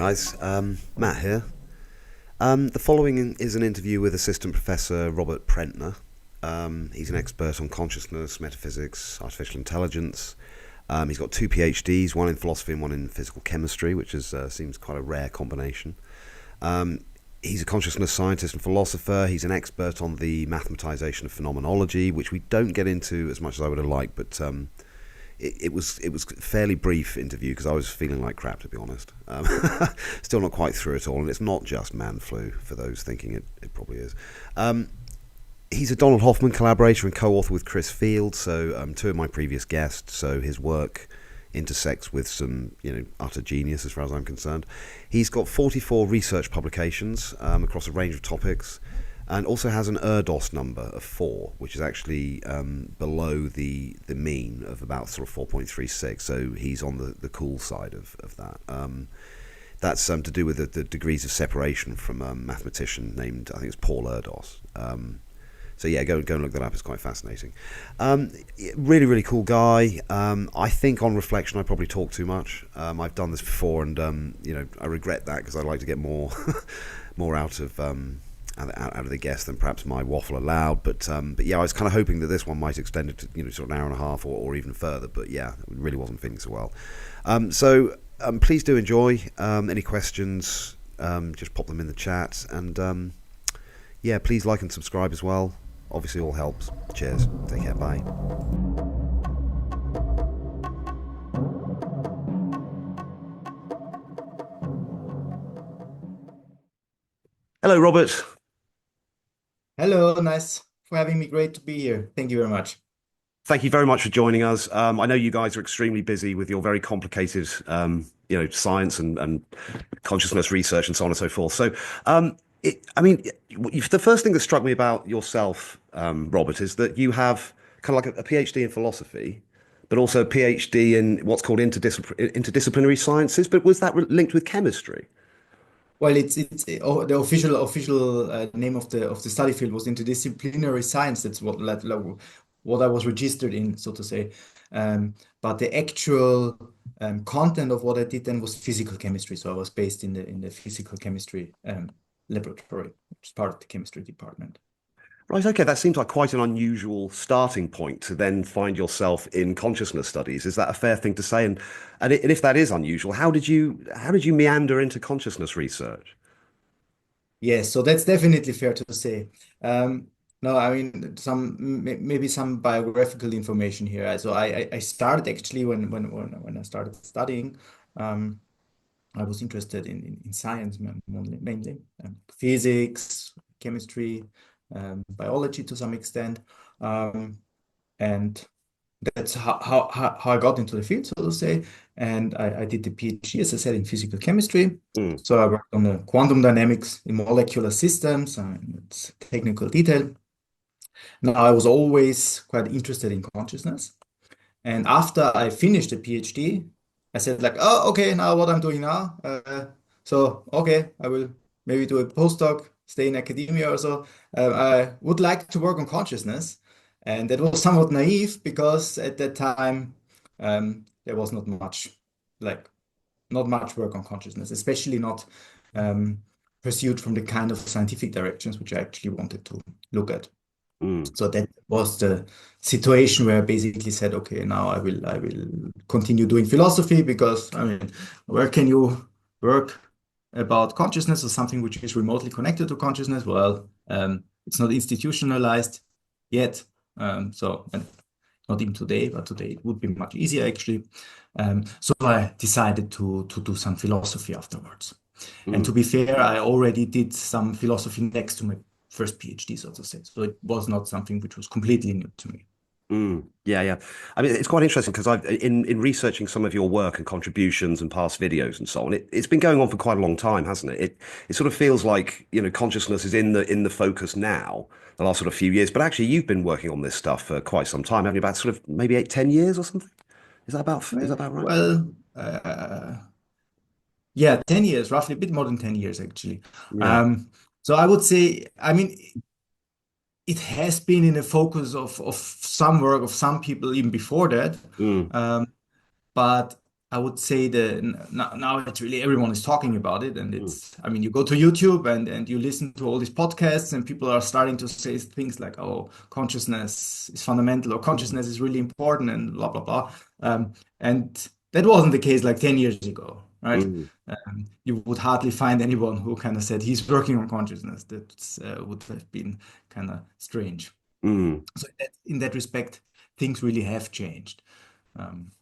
guys, Matt here. The following is an interview with Assistant Professor Robert Prentner. He's an expert on consciousness, metaphysics, artificial intelligence. He's got 2 PhDs, one in philosophy and one in physical chemistry, which seems quite a rare combination. He's a consciousness scientist and philosopher. He's an expert on the mathematization of phenomenology, which we don't get into as much as I would have liked, but it was a fairly brief interview because I was feeling like crap, to be honest. Still not quite through it all, and it's not just man flu for those thinking it probably is. He's a Donald Hoffman collaborator and co-author with Chris Field, so 2 of my previous guests, so his work intersects with some, utter genius as far as I'm concerned. He's got 44 research publications across a range of topics, and also has an Erdos number of 4, which is actually below the mean of about sort of 4.36. So he's on the cool side of that. That's to do with the degrees of separation from a mathematician named, I think it's Paul Erdos. So yeah, go and look that up. It's quite fascinating. Really, really cool guy. I think on reflection, I probably talk too much. I've done this before, and I regret that because I'd like to get more out of the guest than perhaps my waffle allowed. But yeah, I was kind of hoping that this one might extend it to sort of an hour and a half or even further. But yeah, it really wasn't feeling so well. So please do enjoy. Any questions? Just pop them in the chat, and yeah, please like and subscribe as well. Obviously, all helps. Cheers. Take care. Bye. Hello, Robert. Hello, nice for having me. Great to be here. Thank you very much. Thank you very much for joining us. I know you guys are extremely busy with your very complicated, science and consciousness research and so on and so forth. So, the first thing that struck me about yourself, Robert, is that you have kind of like a PhD in philosophy, but also a PhD in what's called interdisciplinary sciences. But was that linked with chemistry? Well, the official name of the study field was interdisciplinary science. That's what I was registered in, so to say. But the actual content of what I did then was physical chemistry. So I was based in the physical chemistry laboratory, which is part of the chemistry department. Right, okay, that seems like quite an unusual starting point to then find yourself in consciousness studies. Is that a fair thing to say? And if that is unusual, how did you meander into consciousness research? Yes, so that's definitely fair to say. No, I mean maybe some biographical information here. So I started actually when I started studying. I was interested in science mainly, physics, chemistry, biology to some extent, and that's how I got into the field, so to say. And I did the PhD, as I said, in physical chemistry. Mm. So I worked on the quantum dynamics in molecular systems, and it's technical detail. Now I was always quite interested in consciousness. And after I finished the PhD, I said like, oh, okay, now what I'm doing now. So, okay, I will maybe do a postdoc, stay in academia or so. I would like to work on consciousness. And that was somewhat naive because at that time, there was not much work on consciousness, especially not pursued from the kind of scientific directions which I actually wanted to look at. Mm. So that was the situation where I basically said, okay, now I will continue doing philosophy because I mean, where can you work about consciousness or something which is remotely connected to consciousness? Well, it's not institutionalized yet. And not even today, but today it would be much easier actually. So I decided to do some philosophy afterwards. And to Mm. be fair, I already did some philosophy next to my first PhD, so to say. So it was not something which was completely new to me. Mm. Yeah, yeah. I mean, it's quite interesting because I've in researching some of your work and contributions and past videos and so on. It's been going on for quite a long time, hasn't it? It sort of feels like consciousness is in the focus now, the last sort of few years. But actually, you've been working on this stuff for quite some time, haven't you? About sort of maybe 8, 10 years or something. Is that about right? Well, yeah, 10 years, roughly a bit more than 10 years, actually. Yeah. So I would say, I mean, it has been in the focus of some work of some people even before that. Mm. But I would say now it's really everyone is talking about it, and Mm, I mean, you go to YouTube and you listen to all these podcasts, and people are starting to say things like, "Oh, consciousness is fundamental," or mm, "Consciousness is really important," and blah blah blah. And that wasn't the case like 10 years ago, right? mm, You would hardly find anyone who kind of said he's working on consciousness. That would have been kind of strange. mm. So in that respect, things really have changed. Um,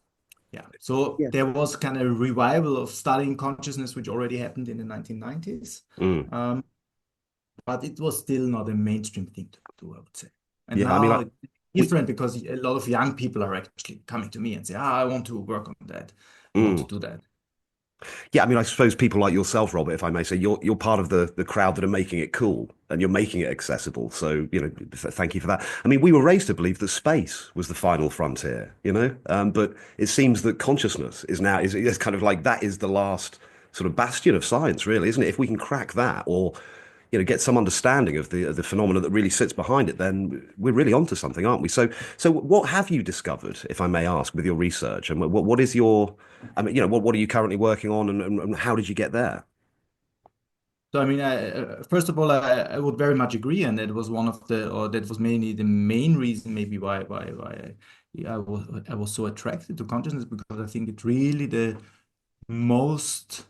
yeah. So Yeah. there was kind of a revival of studying consciousness, which already happened in the 1990s. Mm. Um, but it was still not a mainstream thing to do, I would say. And Yeah, I mean, now like, it's we, different because a lot of young people are actually coming to me and say, I want to work on that. I want to mm. do that. Yeah, I mean, I suppose people like yourself, Robert, if I may say, you're part of the crowd that are making it cool and you're making it accessible. So, thank you for that. I mean, we were raised to believe that space was the final frontier, but it seems that consciousness is kind of like that is the last sort of bastion of science, really, isn't it? If we can crack that, or get some understanding of the phenomena that really sits behind it, then we're really onto something, aren't we? So what have you discovered, if I may ask, with your research, and what is your, I mean, what are you currently working on, and how did you get there? So, I mean, first of all, I would very much agree. And that was or that was mainly the main reason, maybe why I was so attracted to consciousness, because I think it's really the most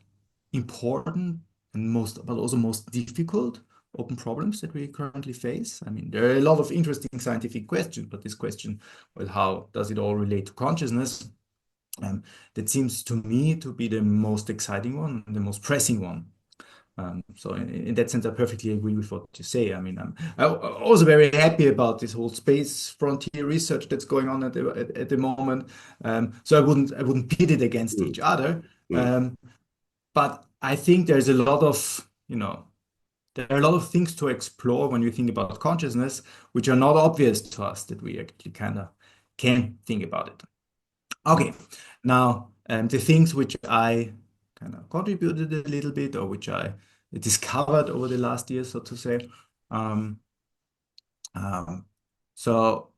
important and but also most difficult open problems that we currently face. I mean, there are a lot of interesting scientific questions, but this question, well, how does it all relate to consciousness? That seems to me to be the most exciting one, the most pressing one. So in that sense, I perfectly agree with what you say. I mean, I'm also very happy about this whole space frontier research that's going on at the moment. So I wouldn't pit it against Mm, each other. mm, Um, but I think there's a lot of, there are a lot of things to explore when you think about consciousness, which are not obvious to us that we actually kind of can think about it. Okay, now the things which I kind of contributed a little bit, or which I discovered over the last year, so to say. Um, um, so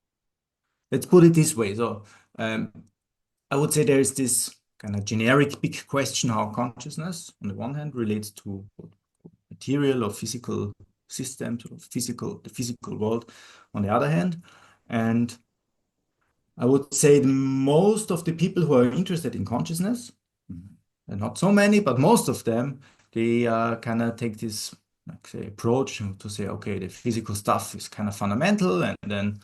let's put it this way. So um, I would say there is this kind of generic big question how consciousness, on the one hand, relates to material or physical systems, or the physical world, on the other hand. And I would say most of the people who are interested in consciousness, and not so many, but most of them, they kind of take this, like, say, approach to say, okay, the physical stuff is kind of fundamental, and then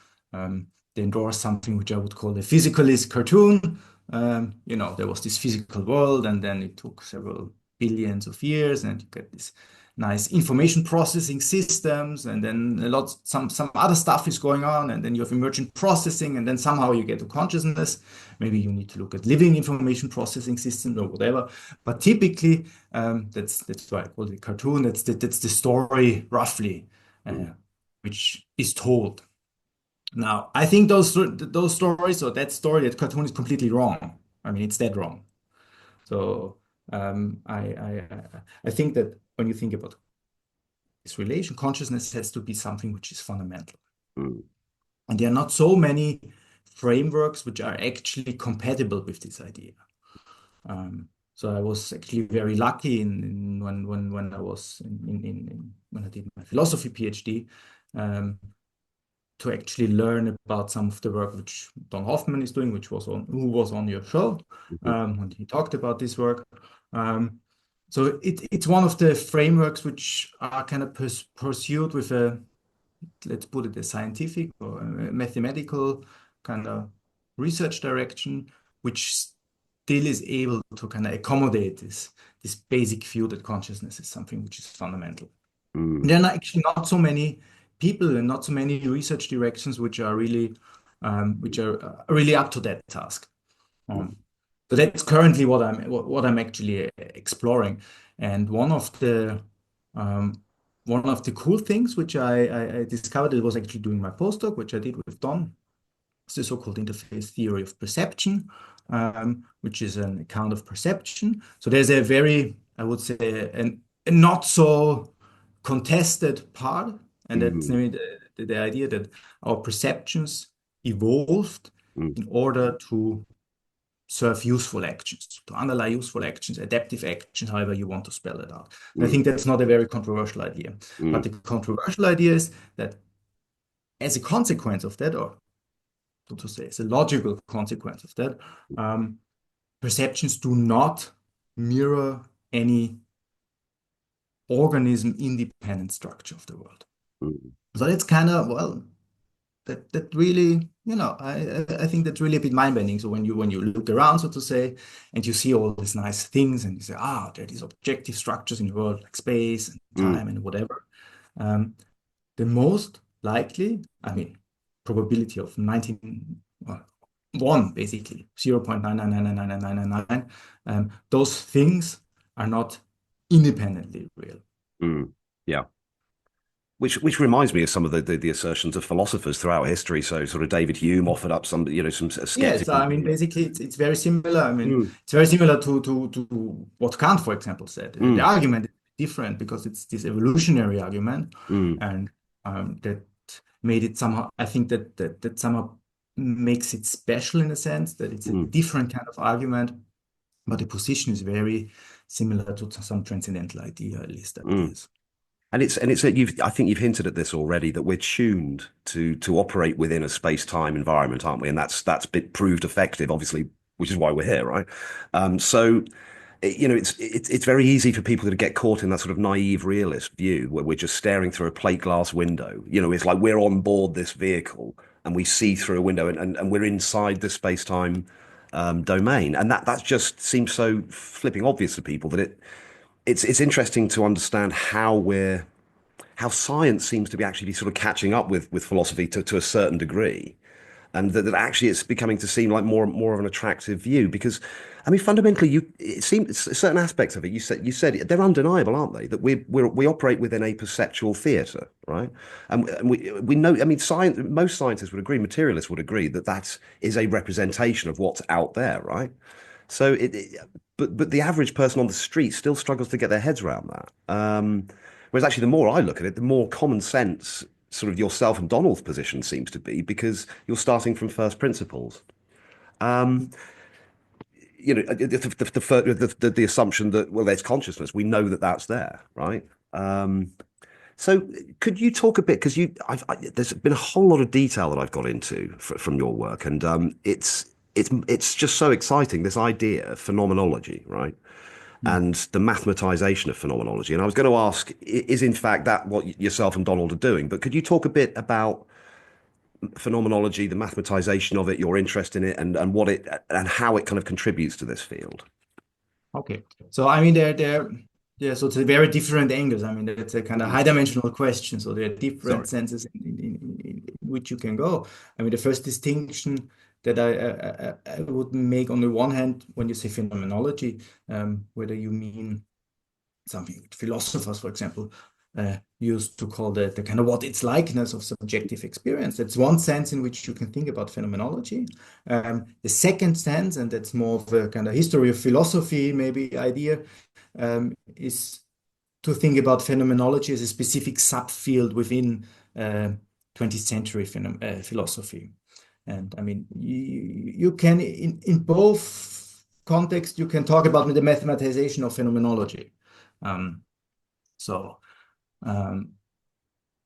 they endorse something which I would call a physicalist cartoon. There was this physical world, and then it took several billions of years, and you get this nice information processing systems, and then some other stuff is going on, and then you have emergent processing, and then somehow you get to consciousness. Maybe you need to look at living information processing systems or whatever. But typically, that's why I call it a cartoon. That's the story roughly, mm, which is told. Now, I think those stories, or that story, that cartoon, is completely wrong. I mean, it's dead wrong. So I think that when you think about this relation, consciousness has to be something which is fundamental. mm, And there are not so many frameworks which are actually compatible with this idea. So I was actually very lucky when I was when I did my philosophy PhD, um, to actually learn about some of the work which Don Hoffman is doing, who was on your show, mhm, when he talked about this work. Um, so it's one of the frameworks which are kind of pursued with let's put it, a scientific or a mathematical kind of research direction, which still is able to kind of accommodate this basic view that consciousness is something which is fundamental. mm, There are actually not so many people and not so many research directions which are really up to that task. mm, Um, so that's currently what I'm actually exploring. And um, one of the cool things which I discovered, it was actually doing my postdoc, which I did with Don. It's the so-called interface theory of perception, which is an account of perception. So there's a very, I would say, a not so contested part, and that's mm, maybe the idea that our perceptions evolved mm, in order to serve useful actions, to underlie useful actions, adaptive actions, however you want to spell it out. I Mm, think that's not a very controversial idea. But mm, the controversial idea is that as a consequence of that, or so to say, as a logical consequence of that, um, perceptions do not mirror any organism independent structure of the world. mm, So that's kind of, well, that really, I think that's really a bit mind-bending. So when you look around, so to say, and you see all these nice things, and you say, there are these objective structures in the world, like space and mm, time and whatever. Um, the most likely, I mean, probability of 19, well, 1 basically, 0.9999999, those things are not independently real. mm. Yeah. Which reminds me of some of the assertions of philosophers throughout history. So sort of David Hume offered up some, some Yes, skeptical I mean, view. basically, it's very similar. I mean, Mm, it's very similar to what Kant, for example, said. The mm, argument is different because it's this evolutionary argument, mm, and that made it somehow. I think that somehow makes it special in a sense that it's a mm, different kind of argument, but the position is very similar to some transcendental idealist mm. ideas. And it's that I think you've hinted at this already that we're tuned to operate within a space-time environment, aren't we? And that's been proved effective, obviously, which is why we're here, right? So it's very easy for people to get caught in that sort of naive realist view where we're just staring through a plate glass window. It's like we're on board this vehicle and we see through a window and we're inside the space-time domain. And that just seems so flipping obvious to people that it's interesting to understand how science seems to be actually sort of catching up with philosophy to a certain degree, and that actually it's becoming to seem like more of an attractive view because, I mean, fundamentally, it seems certain aspects of it. You said they're undeniable, aren't they? That we operate within a perceptual theatre, right? And we know. I mean, science. Most scientists would agree. Materialists would agree that that is a representation of what's out there, right? So but the average person on the street still struggles to get their heads around that. Whereas actually, the more I look at it, the more common sense sort of yourself and Donald's position seems to be because you're starting from first principles. The assumption that, well, there's consciousness. We know that that's there, right? So could you talk a bit because there's been a whole lot of detail that I've got into from your work, and it's just so exciting, this idea of phenomenology, right? Mm. And the mathematization of phenomenology. And I was going to ask, is in fact that what yourself and Donald are doing? But could you talk a bit about phenomenology, the mathematization of it, your interest in it, and what it and how it kind of contributes to this field? Okay. So I mean, yeah, so it's a very different angles. I mean, it's a kind of Mm. high dimensional question. So there are different Sorry. senses in which you can go. I mean, the first distinction that I would make on the one hand, when you say phenomenology, whether you mean something philosophers, for example, used to call the kind of what its likeness of subjective experience. That's one sense in which you can think about phenomenology. The second sense, and that's more of a kind of history of philosophy, maybe idea, is to think about phenomenology as a specific subfield within 20th century philosophy. And I mean, you can, in both contexts, you can talk about the mathematization of phenomenology. Um, so, um,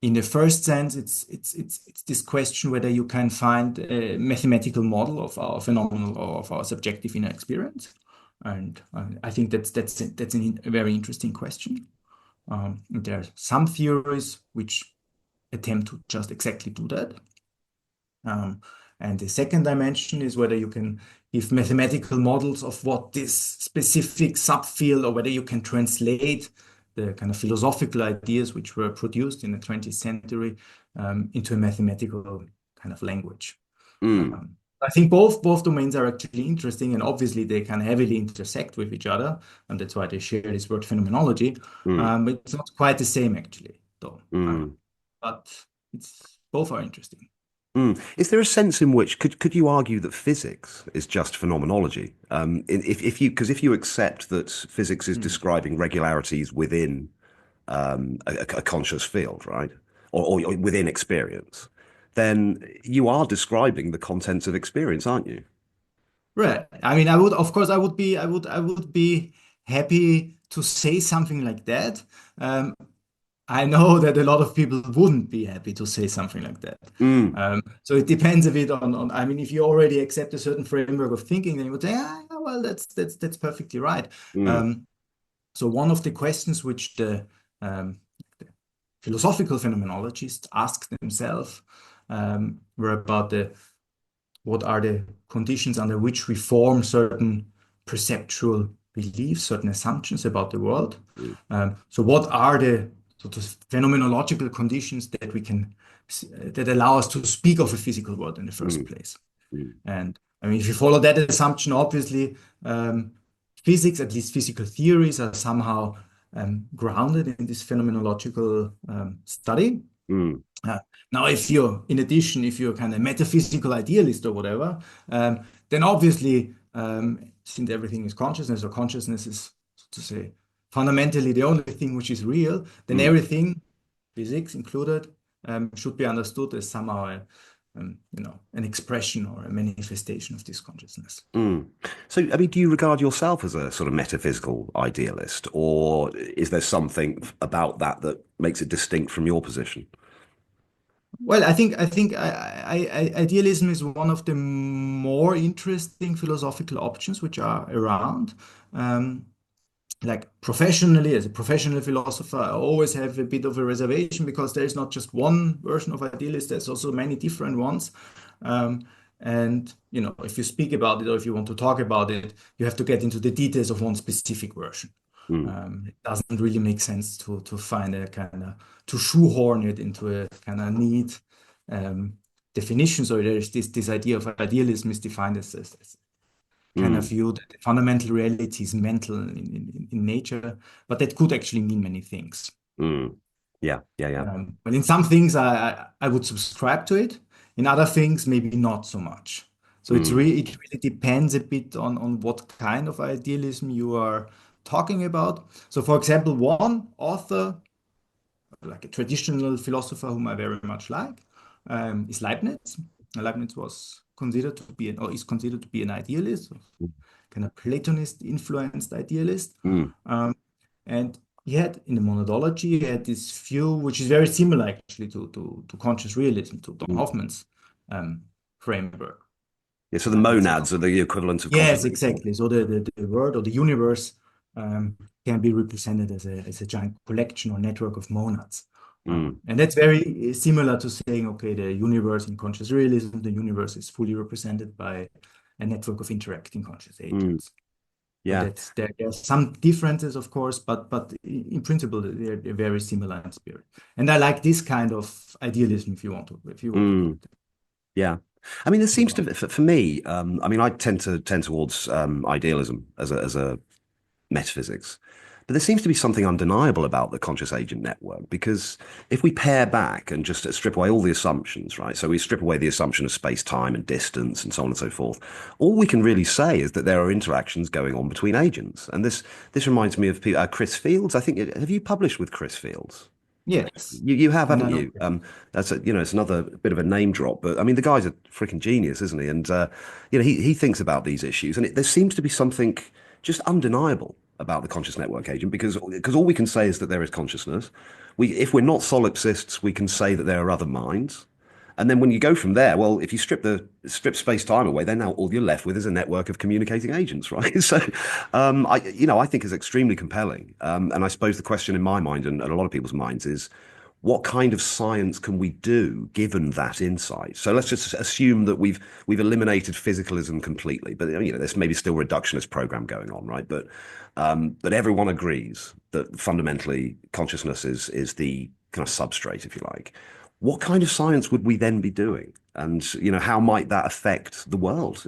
in the first sense, it's this question whether you can find a mathematical model of our phenomenal or of our subjective inner experience, and I think that's a very interesting question. There are some theories which attempt to just exactly do that. Um, and the second dimension is whether you can give mathematical models of what this specific subfield, or whether you can translate the kind of philosophical ideas which were produced in the 20th century into a mathematical kind of language. Mm, Um, I think both domains are actually interesting, and obviously they can heavily intersect with each other, and that's why they share this word phenomenology. mm, But it's not quite the same actually, though. mm, But it's both are interesting. mm. Is there a sense in which could you argue that physics is just phenomenology? If you accept that physics is Hmm. describing regularities within a conscious field, right? Or within experience, then you are describing the contents of experience, aren't you? Right. I mean, I would, of course, I would be happy to say something like that. Um, I know that a lot of people wouldn't be happy to say something like that. Mm, So it depends a bit I mean, if you already accept a certain framework of thinking, then you would say, ah, yeah, well, that's perfectly right. mm, Um, so one of the questions which the philosophical phenomenologists asked themselves were about the what are the conditions under which we form certain perceptual beliefs, certain assumptions about the world. mm, So what are the sort of phenomenological conditions that we can that allow us to speak of a physical world in the first mm, place? mm, And I mean, if you follow that assumption, obviously, um, physics, at least physical theories, are somehow grounded in this phenomenological study. mm, Uh, Now, if you're, in addition, if you're kind of metaphysical idealist or whatever, then obviously, since everything is consciousness or consciousness is, so to say, fundamentally the only thing which is real, then mm. everything, physics included, should be understood as somehow an expression or a manifestation of this consciousness. Mm. So, I mean, do you regard yourself as a sort of metaphysical idealist, or is there something about that that makes it distinct from your position? Well, idealism is one of the more interesting philosophical options which are around. Um, like professionally, as a professional philosopher, I always have a bit of a reservation because there is not just one version of idealist, there's also many different ones. Um, and if you speak about it or if you want to talk about it, you have to get into the details of one specific version. Mm, It doesn't really make sense to find a kind of to shoehorn it into a kind of neat definition. So there's this idea of idealism is defined as kind of mm, view that the fundamental reality is mental in nature, but that could actually mean many things. mm. Yeah, yeah, yeah. But in some things, I would subscribe to it. In other things, maybe not so much. So Mm, it really depends a bit on what kind of idealism you are talking about. So, for example, one author, like a traditional philosopher whom I very much like, is Leibniz. Leibniz was considered to be or is considered to be an idealist, kind of Platonist influenced idealist. mm, Um, and he had in the monadology, he had this view which is very similar actually to conscious realism, to Don mm. Hoffman's um, framework. Yeah, so the It's monads are the equivalent of Yes, consciousness. exactly. So the world or the universe can be represented as a giant collection or network of monads. Mm, And that's very similar to saying, okay, the universe in conscious realism, the universe is fully represented by a network of interacting conscious mm. agents. So Yeah. there are some differences, of course, but in principle they're very similar in spirit. And I like this kind of idealism, if you want to call Mm. it. Yeah. I mean, there seems to So, be, for me, I mean, I tend towards idealism as a metaphysics. But there seems to be something undeniable about the conscious agent network because if we pare back and just strip away all the assumptions, right? So we strip away the assumption of space, time, and distance, and so on and so forth. All we can really say is that there are interactions going on between agents. And this reminds me of Chris Fields. I think have you published with Chris Fields? yes, You have, and haven't I know. you? That's it's another bit of a name drop, but I mean the guy's a freaking genius, isn't he? And he thinks about these issues, and there seems to be something just undeniable about the conscious network agent because all we can say is that there is consciousness. We if we're not solipsists, we can say that there are other minds. And then when you go from there, well, if you strip space time away, then now all you're left with is a network of communicating agents, right? So, I think is extremely compelling. And I suppose the question in my mind and a lot of people's minds is, what kind of science can we do given that insight? So let's just assume that we've eliminated physicalism completely, but there's maybe still a reductionist program going on, right? But everyone agrees that fundamentally consciousness is the kind of substrate, if you like. What kind of science would we then be doing? And how might that affect the world?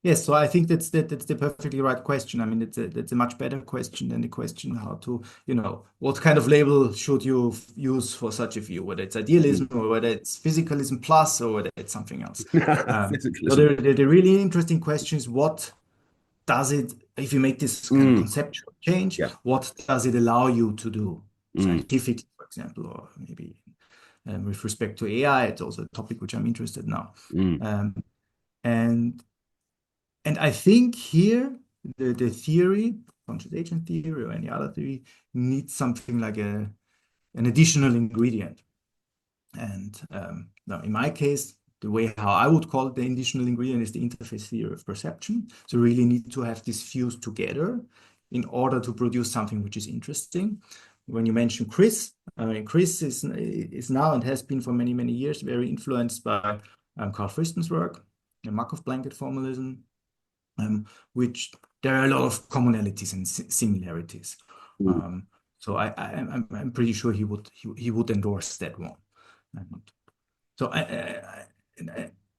Yes, so I think that's the perfectly right question. I mean, that's a much better question than the question how to, what kind of label should you use for such a view, whether it's idealism or whether it's physicalism plus or whether it's something else. So Physicalism. the really interesting question is what does it, if you make this kind of Mm, conceptual change, yeah. what does it allow you to do Mm, scientifically, for example, or maybe with respect to AI, it's also a topic which I'm interested now. mm, Um, and And I think here the theory, conscious agent theory or any other theory, needs something like an additional ingredient. And now in my case, the way how I would call it the additional ingredient is the interface theory of perception. So we really need to have this fused together in order to produce something which is interesting. When you mention Chris, I mean, Chris is now and has been for many, many years very influenced by Carl Friston's work, the Markov blanket formalism, which there are a lot of commonalities and similarities. Mm. So I'm pretty sure he would endorse that one. And so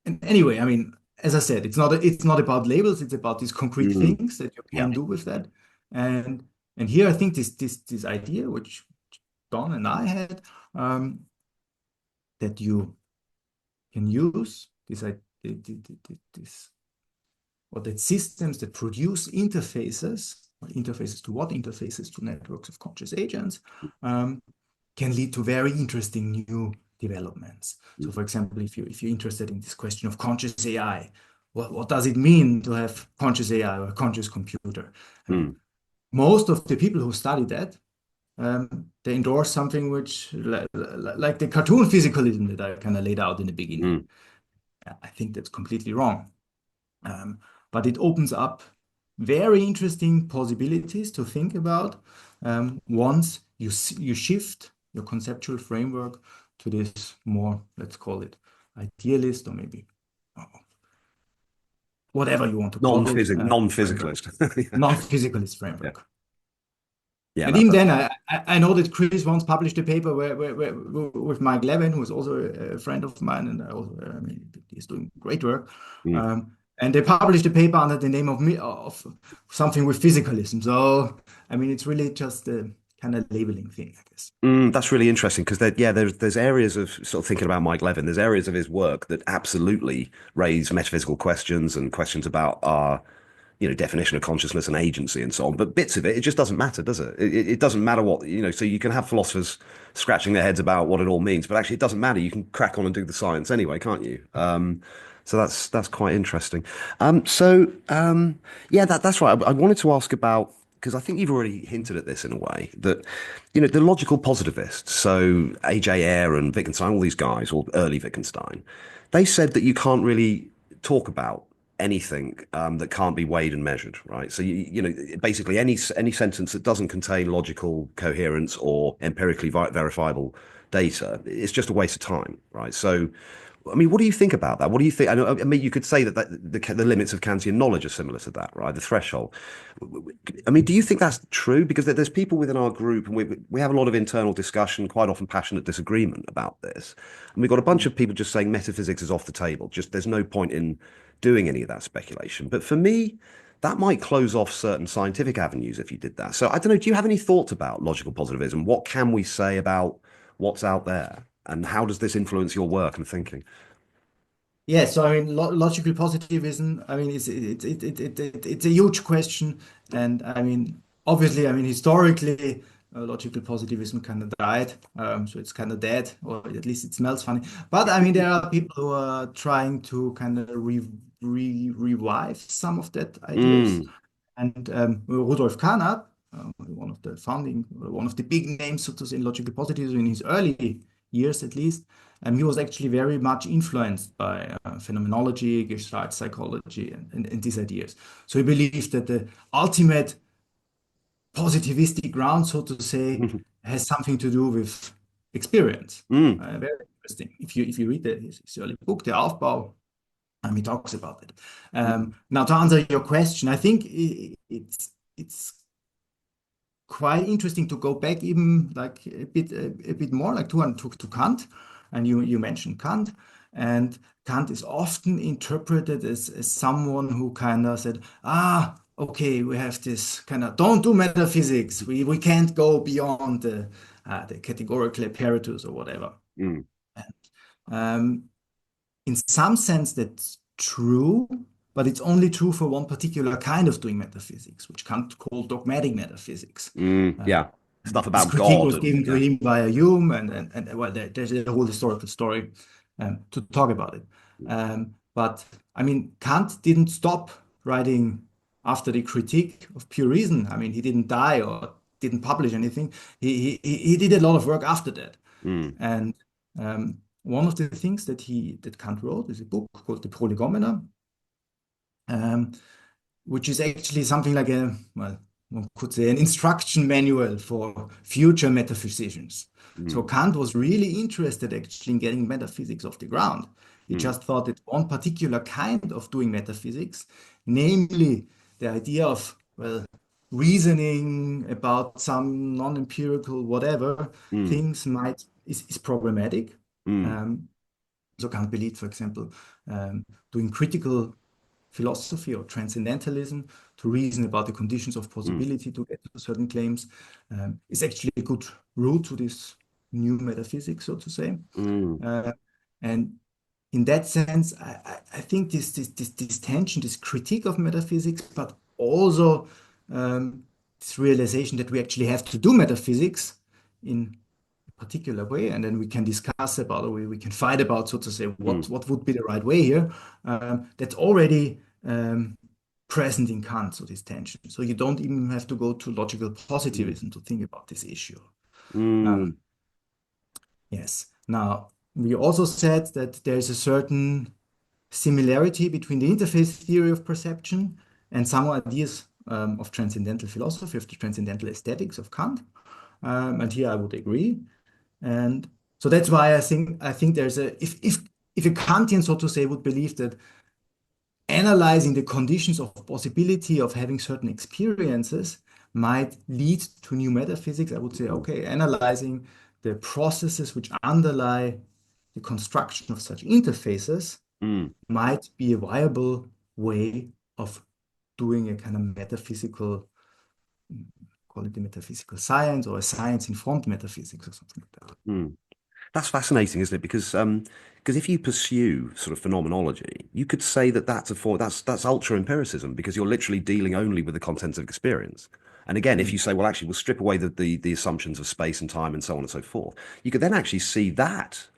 and anyway, I mean, as I said, it's not about labels. It's about these concrete Mm. things that you Yeah. can do with that. And and here I think this idea which Don and I had, that you can use this or that systems that produce interfaces, or interfaces to what? Interfaces to networks of conscious agents, can lead to very interesting new developments. So for example, if you're interested in this question of conscious AI, what does it mean to have conscious AI or a conscious computer? I mean, Mm. most of the people who study that, they endorse something which, like the cartoon physicalism that I kind of laid out in the beginning. Mm. I think that's completely wrong. Um, but it opens up very interesting possibilities to think about, once you shift your conceptual framework to this more, let's call it idealist, or maybe uh, whatever you want to call it, framework, Non-physicalist. non-physicalist Yeah. framework. Yeah. And even then, I know that Chris once published a paper with Mike Levin, who is also a friend of mine, and I mean, he's doing great work. Mm. And they published a paper under the name of something with physicalism. So, I mean, it's really just a kind of labeling thing, I guess. That's really interesting because there's areas of sort of thinking about Mike Levin. There's areas of his work that absolutely raise metaphysical questions and questions about our, definition of consciousness and agency and so on. But bits of it, it just doesn't matter, does it? It doesn't matter what, So you can have philosophers scratching their heads about what it all means, but actually it doesn't matter. You can crack on and do the science anyway, can't you? So that's quite interesting. Yeah, that's right. I wanted to ask about, because I think you've already hinted at this in a way, that the logical positivists, so A.J. Ayer and Wittgenstein, all these guys, or early Wittgenstein, they said that you can't really talk about anything that can't be weighed and measured, right? So basically any sentence that doesn't contain logical coherence or empirically verifiable data, it's just a waste of time, right? So I mean, what do you think about that? What do you think? I mean, you could say that the limits of Kantian knowledge are similar to that, right? The threshold. I mean, do you think that's true? Because there's people within our group, and we have a lot of internal discussion, quite often passionate disagreement about this. And we've got a bunch of people just saying metaphysics is off the table. Just there's no point in doing any of that speculation. But for me, that might close off certain scientific avenues if you did that. So I don't know. Do you have any thoughts about logical positivism? What can we say about what's out there? And how does this influence your work and thinking? Yeah, so I mean, logical positivism, I mean, it's a huge question. And I mean, obviously, I mean, historically, logical positivism kind of died. So it's kind of dead, or at least it smells funny. But I mean, there are people who are trying to kind of revive some of that ideas. Mm, And Rudolf Carnap, one of the big names, so to say, in logical positivism in his early years at least, he was actually very much influenced by phenomenology, Gestalt psychology, and these ideas. So he believed that the ultimate positivistic ground, so to say, mm, has something to do with experience. mm, Very interesting. If you read his early book, Der Aufbau, he talks about it. Now, to answer your question, I think it's quite interesting to go back even like a bit more like to Kant, and you mentioned Kant, and Kant is often interpreted as someone who kind of said, okay, we have this kind of don't do metaphysics, we can't go beyond the categorical apparatus or whatever. mm, Um, in some sense, that's true, but it's only true for one particular kind of doing metaphysics, which Kant called dogmatic metaphysics. yeah. Stuff This about critique God was and given to yeah. him by Hume, and well, there's a whole historical story to talk about it. But I mean, Kant didn't stop writing after the critique of pure reason. I mean, he didn't die or didn't publish anything. He did a lot of work after that. Mm. And one of the things that Kant wrote is a book called the Prolegomena, um, which is actually something like a, well, one could say an instruction manual for future metaphysicians. So Mm. Kant was really interested actually in getting metaphysics off the ground. He Mm. just thought that one particular kind of doing metaphysics, namely the idea of, well, reasoning about some non-empirical whatever Mm. things is problematic. Mm. Um, so Kant believed, for example, doing critical philosophy or transcendentalism to reason about the conditions of Mm. possibility to get to certain claims is actually a good route to this new metaphysics, so to say. Mm. Uh, and in that sense, I think this tension, this critique of metaphysics, but also this realization that we actually have to do metaphysics in particular way, and then we can discuss about, or we can fight about, so to say, Mm. what would be the right way here. That's already present in Kant, so this tension. So you don't even have to go to logical Mm. positivism to think about this issue. Um, Mm. yes. Now, we also said that there is a certain similarity between the interface theory of perception and some ideas of transcendental philosophy, of the transcendental aesthetics of Kant. And here I would agree. And so that's why I think there's a if a Kantian, so to say, would believe that analyzing the conditions of possibility of having certain experiences might lead to new metaphysics, I would say, Mm. okay, analyzing the processes which underlie the construction of such interfaces Mm. might be a viable way of doing a kind of metaphysical, call it the metaphysical science or a science-informed metaphysics or something like that. Mm. That's fascinating, isn't it? Because if you pursue sort of phenomenology, you could say that that's a form that's ultra empiricism because you're literally dealing only with the contents of experience. And again, if Mm. you say, well, actually, we'll strip away the assumptions of space and time and so on and so forth, you could then actually see that.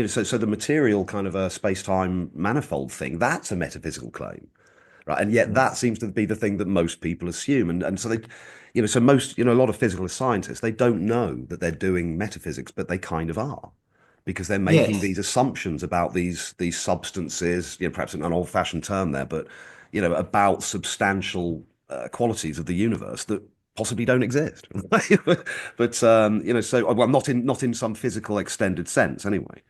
So the material kind of a space-time manifold thing, that's a metaphysical claim, right? And yet that Yes. seems to be the thing that most people assume. And so they, so most, a lot of physical scientists, they don't know that they're doing metaphysics, but they kind of are because they're making Yes. these assumptions about these substances, perhaps an old-fashioned term there, but about substantial qualities of the universe that possibly don't exist. But so well, not in some physical extended sense anyway.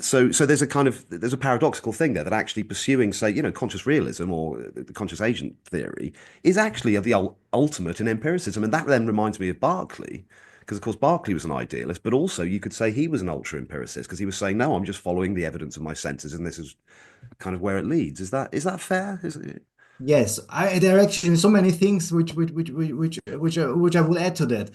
So there's a paradoxical thing there that actually pursuing, say, conscious realism or the conscious agent theory is actually the ultimate in empiricism, and that then reminds me of Berkeley, because of course Berkeley was an idealist, but also you could say he was an ultra empiricist because he was saying, no, I'm just following the evidence of my senses, and this is kind of where it leads. Is that fair? Is it? Yes, there are actually so many things which I will add to that.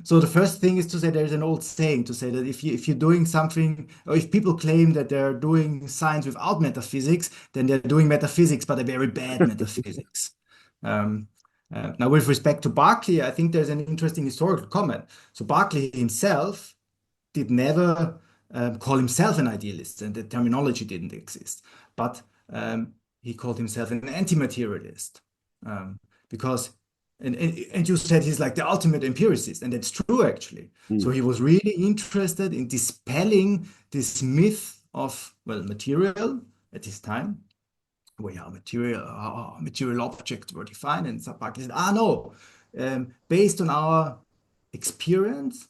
So the first thing is to say there's an old saying to say that if you're doing something, or if people claim that they're doing science without metaphysics, then they're doing metaphysics, but a very bad metaphysics. Um, Now, with respect to Berkeley, I think there's an interesting historical comment. So Berkeley himself did never call himself an idealist, and the terminology didn't exist. But he called himself an anti-materialist because, and you said he's like the ultimate empiricist, and that's true actually. So Mm. he was really interested in dispelling this myth of, well, material at his time, where material objects were defined, and Sapaki said, no, based on our experience,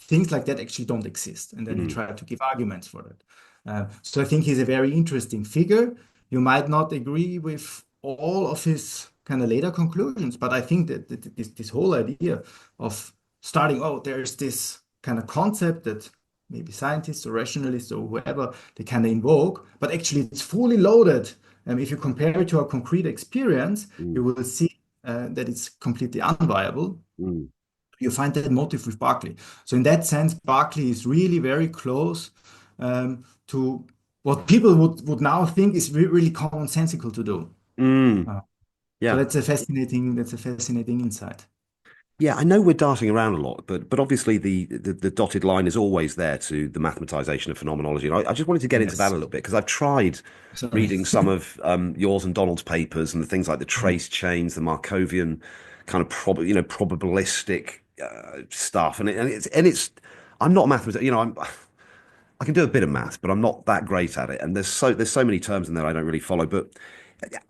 things like that actually don't exist. And then he Mm. tried to give arguments for that. So I think he's a very interesting figure. You might not agree with all of his kind of later conclusions, but I think that this whole idea of starting, there's this kind of concept that maybe scientists or rationalists or whoever they kind of invoke, but actually it's fully loaded. If you compare it to a concrete experience, you Mm. will see that it's completely unviable. Mm. You find that motive with Berkeley. So in that sense, Berkeley is really very close to what people would now think is really commonsensical to do. Mm. Uh, so Yeah. that's a fascinating insight. Yeah, I know we're darting around a lot, but obviously the dotted line is always there to the mathematization of phenomenology. And I just wanted to get into that a Yes. little bit because I've tried Sorry. reading some of yours and Donald's papers and the things like the trace chains, the Markovian kind of probabilistic stuff, and it's I'm not a mathematician, I can do a bit of math, but I'm not that great at it. And there's so many terms in there I don't really follow. But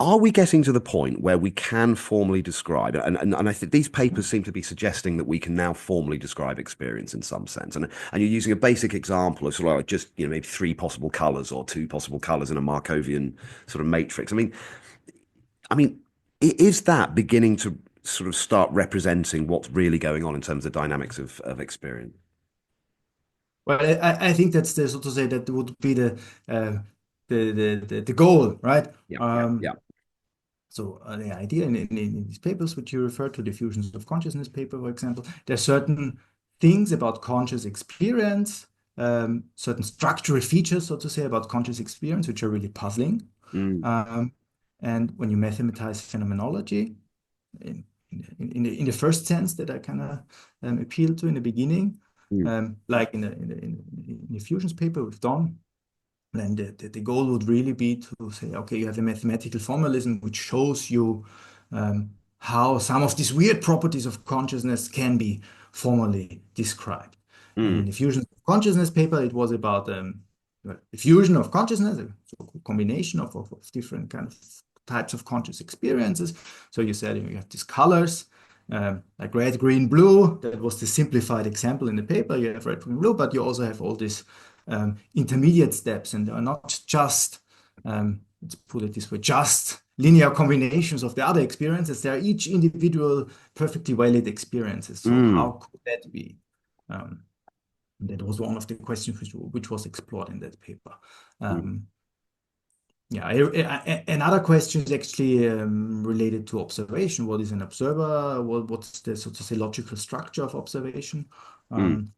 are we getting to the point where we can formally describe, and I think these papers seem to be suggesting that we can now formally describe experience in some sense. And you're using a basic example of sort of like just, maybe three possible colors or two possible colors in a Markovian sort of matrix. I mean, is that beginning to sort of start representing what's really going on in terms of dynamics of experience? Well, I think that's the, so to say, that would be uh, the goal, right? Yeah, yeah, Um, yeah. the idea in these papers, which you refer to, the fusions of consciousness paper, for example, there are certain things about conscious experience, certain structural features, so to say, about conscious experience, which are really puzzling. Mm, Um, and when you mathematize phenomenology, in, in the first sense that I kind of appealed to in the beginning, mm, like in the fusions paper we've done, then the goal would really be to say, okay, you have a mathematical formalism which shows you how some of these weird properties of consciousness can be formally described. And in mm, the fusion of consciousness paper, it was about well, the fusion of consciousness, a so-called combination of different kind of types of conscious experiences. So you said you have these colors, like red, green, blue. That was the simplified example in the paper. You have red, green, blue, but you also have all these intermediate steps, and they are not just, let's put it this way, just linear combinations of the other experiences. They are each individual, perfectly valid experiences. So how mm, could that be? Um, that was one of the questions which was explored in that paper. mm, Um, yeah, another question is actually related to observation. What is an observer? What's the, so to say, logical structure of observation? mm, Um,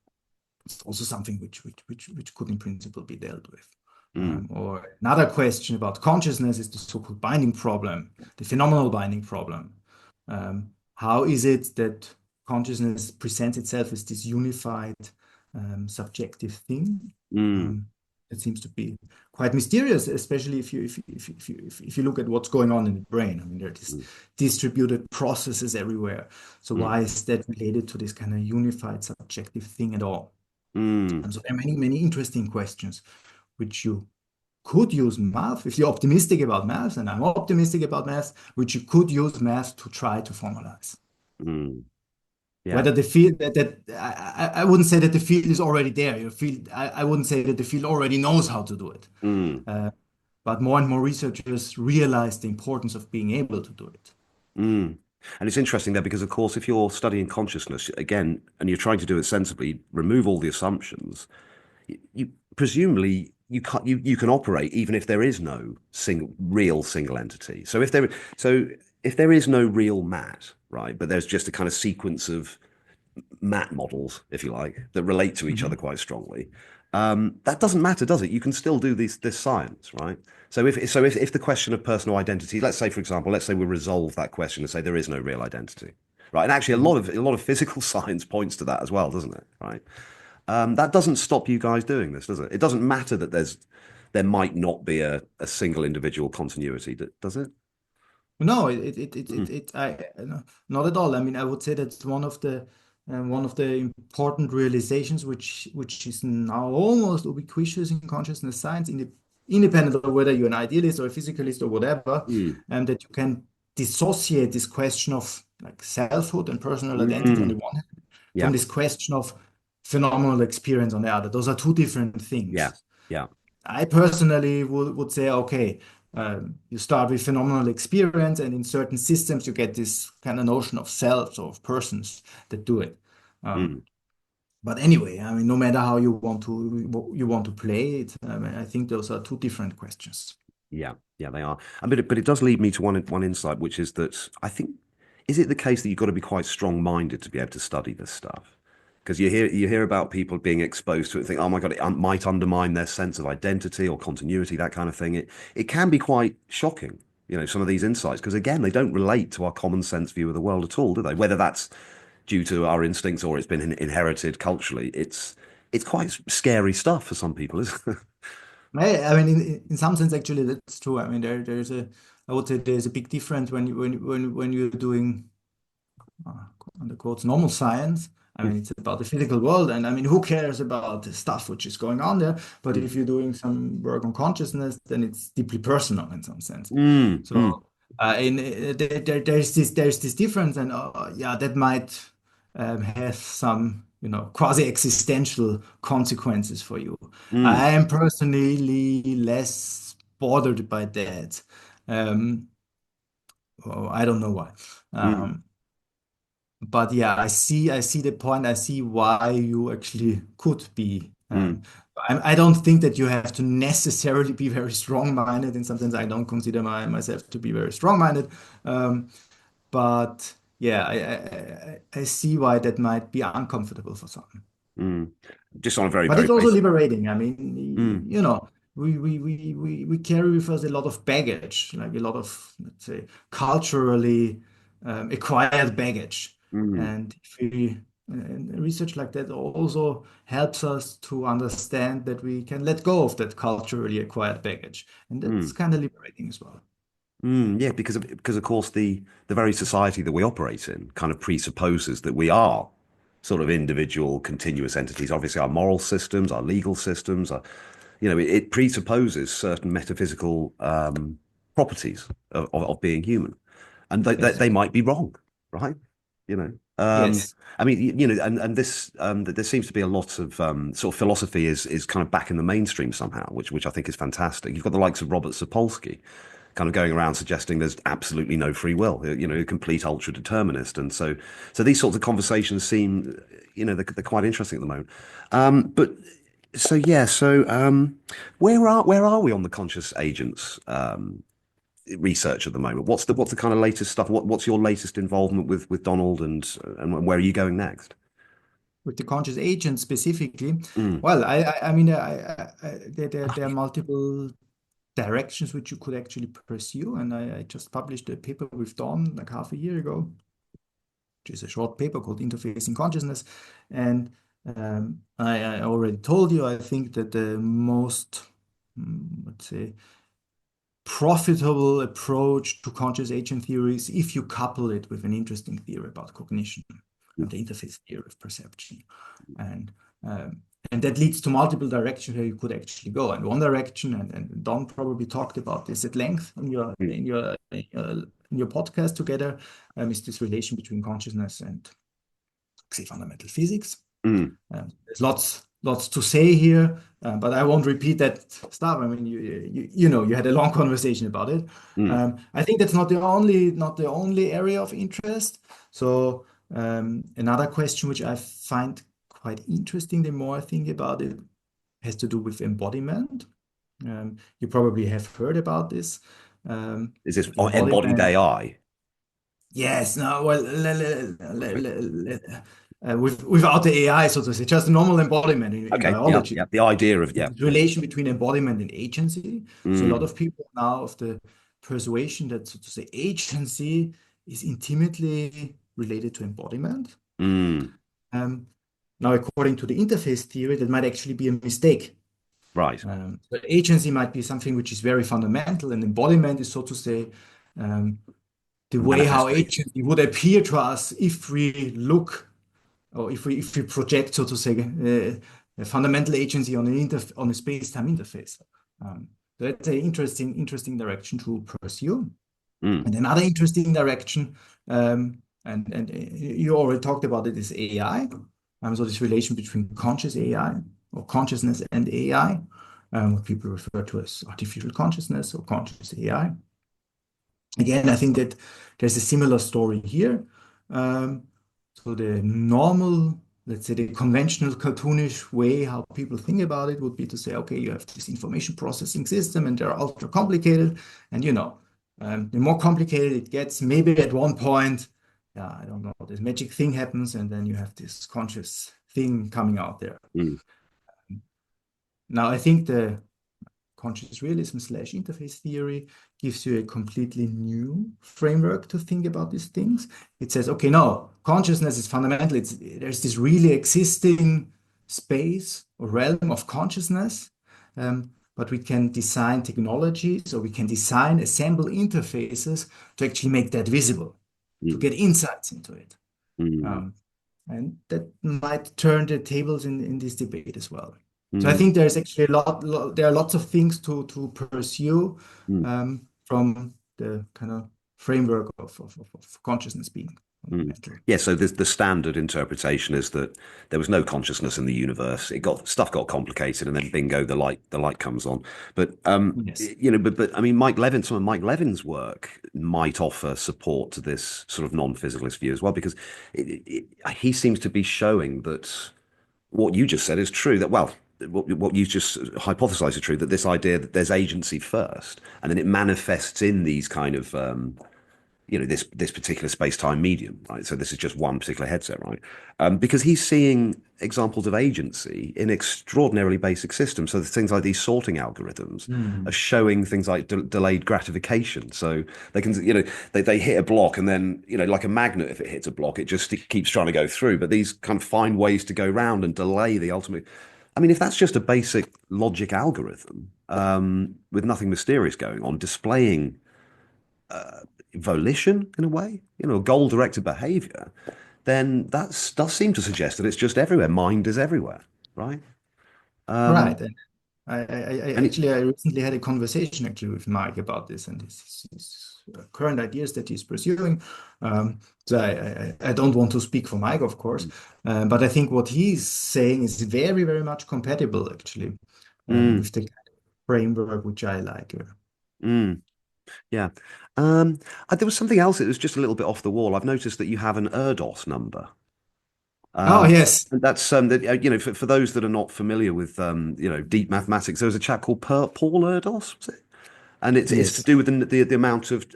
it's also something which could in principle be dealt with. mm, Or another question about consciousness is the so-called binding problem, the phenomenal binding problem. How is it that consciousness presents itself as this unified subjective thing? mm, Um, it seems to be quite mysterious, especially if you look at what's going on in the brain. I mean, there are these mm, distributed processes everywhere. So mm, why is that related to this kind of unified subjective thing at all? mm, And so there are many interesting questions which you could use math if you're optimistic about math, and I'm optimistic about math, which you could use math to try to formalize. mm. Yeah. Whether the field that I wouldn't say that the field is already there. Your field, I wouldn't say that the field already knows how to do it. Mm, Uh, but more and more researchers realize the importance of being able to do it. mm. And it's interesting there because, of course, if you're studying consciousness again and you're trying to do it sensibly, remove all the assumptions, you presumably you can operate even if there is no real single entity. So if there is no real mat, right, but there's just a kind of sequence of mat models, if you like, that relate to each other Mhm. quite strongly. That doesn't matter, does it? You can still do this science, right? So if the question of personal identity, let's say, for example, let's say we resolve that question and say there is no real identity, right? And actually, a Mhm. lot of a lot of physical science points to that as well, doesn't it? Right? That doesn't stop you guys doing this, does it? It doesn't matter that there might not be a single individual continuity, does it? No, Mm, no, not at all. I mean, I would say that's one of the important realizations which is now almost ubiquitous in consciousness science, independent of whether you're an idealist or a physicalist or whatever, mm, and that you can dissociate this question of like selfhood and personal identity on the mm. one hand from Yeah, this question of phenomenal experience on the other. Those are two different yeah, things. yeah. I personally would say, okay, you start with phenomenal experience, and in certain systems, you get this kind of notion of selves or of persons that do it. Um, Mm. but anyway, I mean, no matter how you want to play it, I think those are two different questions. Yeah, yeah, they are. But it does lead me to one insight, which is that I think, is it the case that you've got to be quite strong-minded to be able to study this stuff? Because you hear about people being exposed to it and think, oh my God, it might undermine their sense of identity or continuity, that kind of thing. It can be quite shocking, some of these insights, because again, they don't relate to our common sense view of the world at all, do they? Whether that's due to our instincts or it's been inherited culturally. It's quite scary stuff for some people, isn't it? I mean, in some sense, actually, that's true. I mean, I would say there's a big difference when you're doing uh, under quotes, normal science. I mean, it's about the physical world, and I mean, who cares about the stuff which is going on there? But Mm, if you're doing some work on consciousness, then it's deeply personal in some sense. mm, So, mm, there's this difference, and yeah, that might have some, quasi-existential consequences for you. mm, I am personally less bothered by that. Um, I don't know why. mm, But yeah, I see the point. I see why you actually could be. mm, I don't think that you have to necessarily be very strong-minded. In some sense, I don't consider myself to be very strong-minded. Um, but yeah, I see why that might be uncomfortable for some. mm. Just on a very, But very it's also basic. liberating. I mean, Mm, we carry with us a lot of baggage, like a lot of, let's say, culturally acquired baggage. mm, And and research like that also helps us to understand that we can let go of that culturally acquired baggage. And that's mm. kind of liberating as well. Yeah, because of course the very society that we operate in kind of presupposes that we are sort of individual continuous entities. Obviously, our moral systems, our legal systems, it presupposes certain metaphysical properties of being human, and Yes. they might be wrong, right? You know, Yes. I mean, and this there seems to be a lot of sort of philosophy is kind of back in the mainstream somehow, which I think is fantastic. You've got the likes of Robert Sapolsky kind of going around suggesting there's absolutely no free will, a complete ultra determinist. And so these sorts of conversations seem, they're quite interesting at the moment. But so yeah, so where are we on the conscious agents research at the moment? What's the kind of latest stuff? What's your latest involvement with Donald and where are you going next? With the conscious agent specifically, Mm, well, I mean, there are multiple directions which you could actually pursue. And I just published a paper with Don like half a year ago, which is a short paper called Interfacing Consciousness. And I already told you, I think that the most, let's say, profitable approach to conscious agent theory is if you couple it with an interesting theory about cognition and the interface theory of perception. And um, and that leads to multiple directions where you could actually go. And one direction, and Don probably talked about this at length in mm, your podcast together, is this relation between consciousness and, say, fundamental physics. mm, There's lots to say here, but I won't repeat that stuff. I mean, you had a long conversation about it. mm. I think that's not the only area of interest. So another question which I find quite interesting, the more I think about it, has to do with embodiment. You probably have heard about this. Is this embodied Embodiment. AI? Yes, no, well, Okay. without the AI, so to say, just a normal embodiment in Okay. Yeah. biology. Yeah. The idea of The relation between embodiment and agency. So a lot Mm, of people now of the persuasion that, so to say, agency is intimately related to embodiment. mm, Um, Now, according to the interface theory, that might actually be a mistake. right. But agency might be something which is very fundamental, and embodiment is, so to say, um, the The way how manifestation. agency would appear to us if we look, or if we project, so to say, a fundamental agency on a space-time interface. That's an interesting direction to pursue. Mm, And another interesting direction, and you already talked about it, is AI. So this relation between conscious AI or consciousness and AI, what people refer to as artificial consciousness or conscious AI. Again, I think that there's a similar story here. Um, so the normal, let's say the conventional cartoonish way how people think about it would be to say, okay, you have this information processing system and they're ultra complicated. And the more complicated it gets, maybe at one point, yeah, I don't know, this magic thing happens and then you have this conscious thing coming out there. mm, Now, I think the conscious realism slash interface theory gives you a completely new framework to think about these things. It says, okay, no, consciousness is fundamental. There's this really existing space or realm of consciousness, but we can design technologies, or we can design, assemble interfaces to actually make that visible, to mm, get insights into it. mm, Um, and that might turn the tables in this debate as well. So I mm, think there's actually there are lots of things to pursue mm. from the kind of framework of consciousness being Mm. fundamental. Yeah, so the standard interpretation is that there was no consciousness in the universe. Stuff got complicated, and then bingo, the light comes on. But Yes. but I mean, some of Mike Levin's work might offer support to this sort of non-physicalist view as well, because he seems to be showing that what you just said is true. That well, what you just hypothesized is true. That this idea that there's agency first, and then it manifests in these kind of this particular space-time medium, right? So this is just one particular headset, right? Because he's seeing examples of agency in extraordinarily basic systems. So things like these sorting algorithms are Mm. showing things like delayed gratification. So they can, they hit a block, and then, like a magnet, if it hits a block, it just keeps trying to go through. But these kind of find ways to go around and delay the ultimate. I mean, if that's just a basic logic algorithm with nothing mysterious going on, displaying volition in a way, goal-directed behavior, then that does seem to suggest that it's just everywhere. Mind is everywhere, right? Um, Right. And I and actually, I recently had a conversation actually with Mike about this and his current ideas that he's pursuing. So I don't want to speak for Mike, of course, but I think what he's saying is very, very much compatible actually mm, with the framework which I like. mm, yeah. There was something else that was just a little bit off the wall. I've noticed that you have an Erdos number. Oh, yes. And that's for those that are not familiar with deep mathematics, there was a chap called Paul Erdos, was it? And it's to Yes. do with the amount of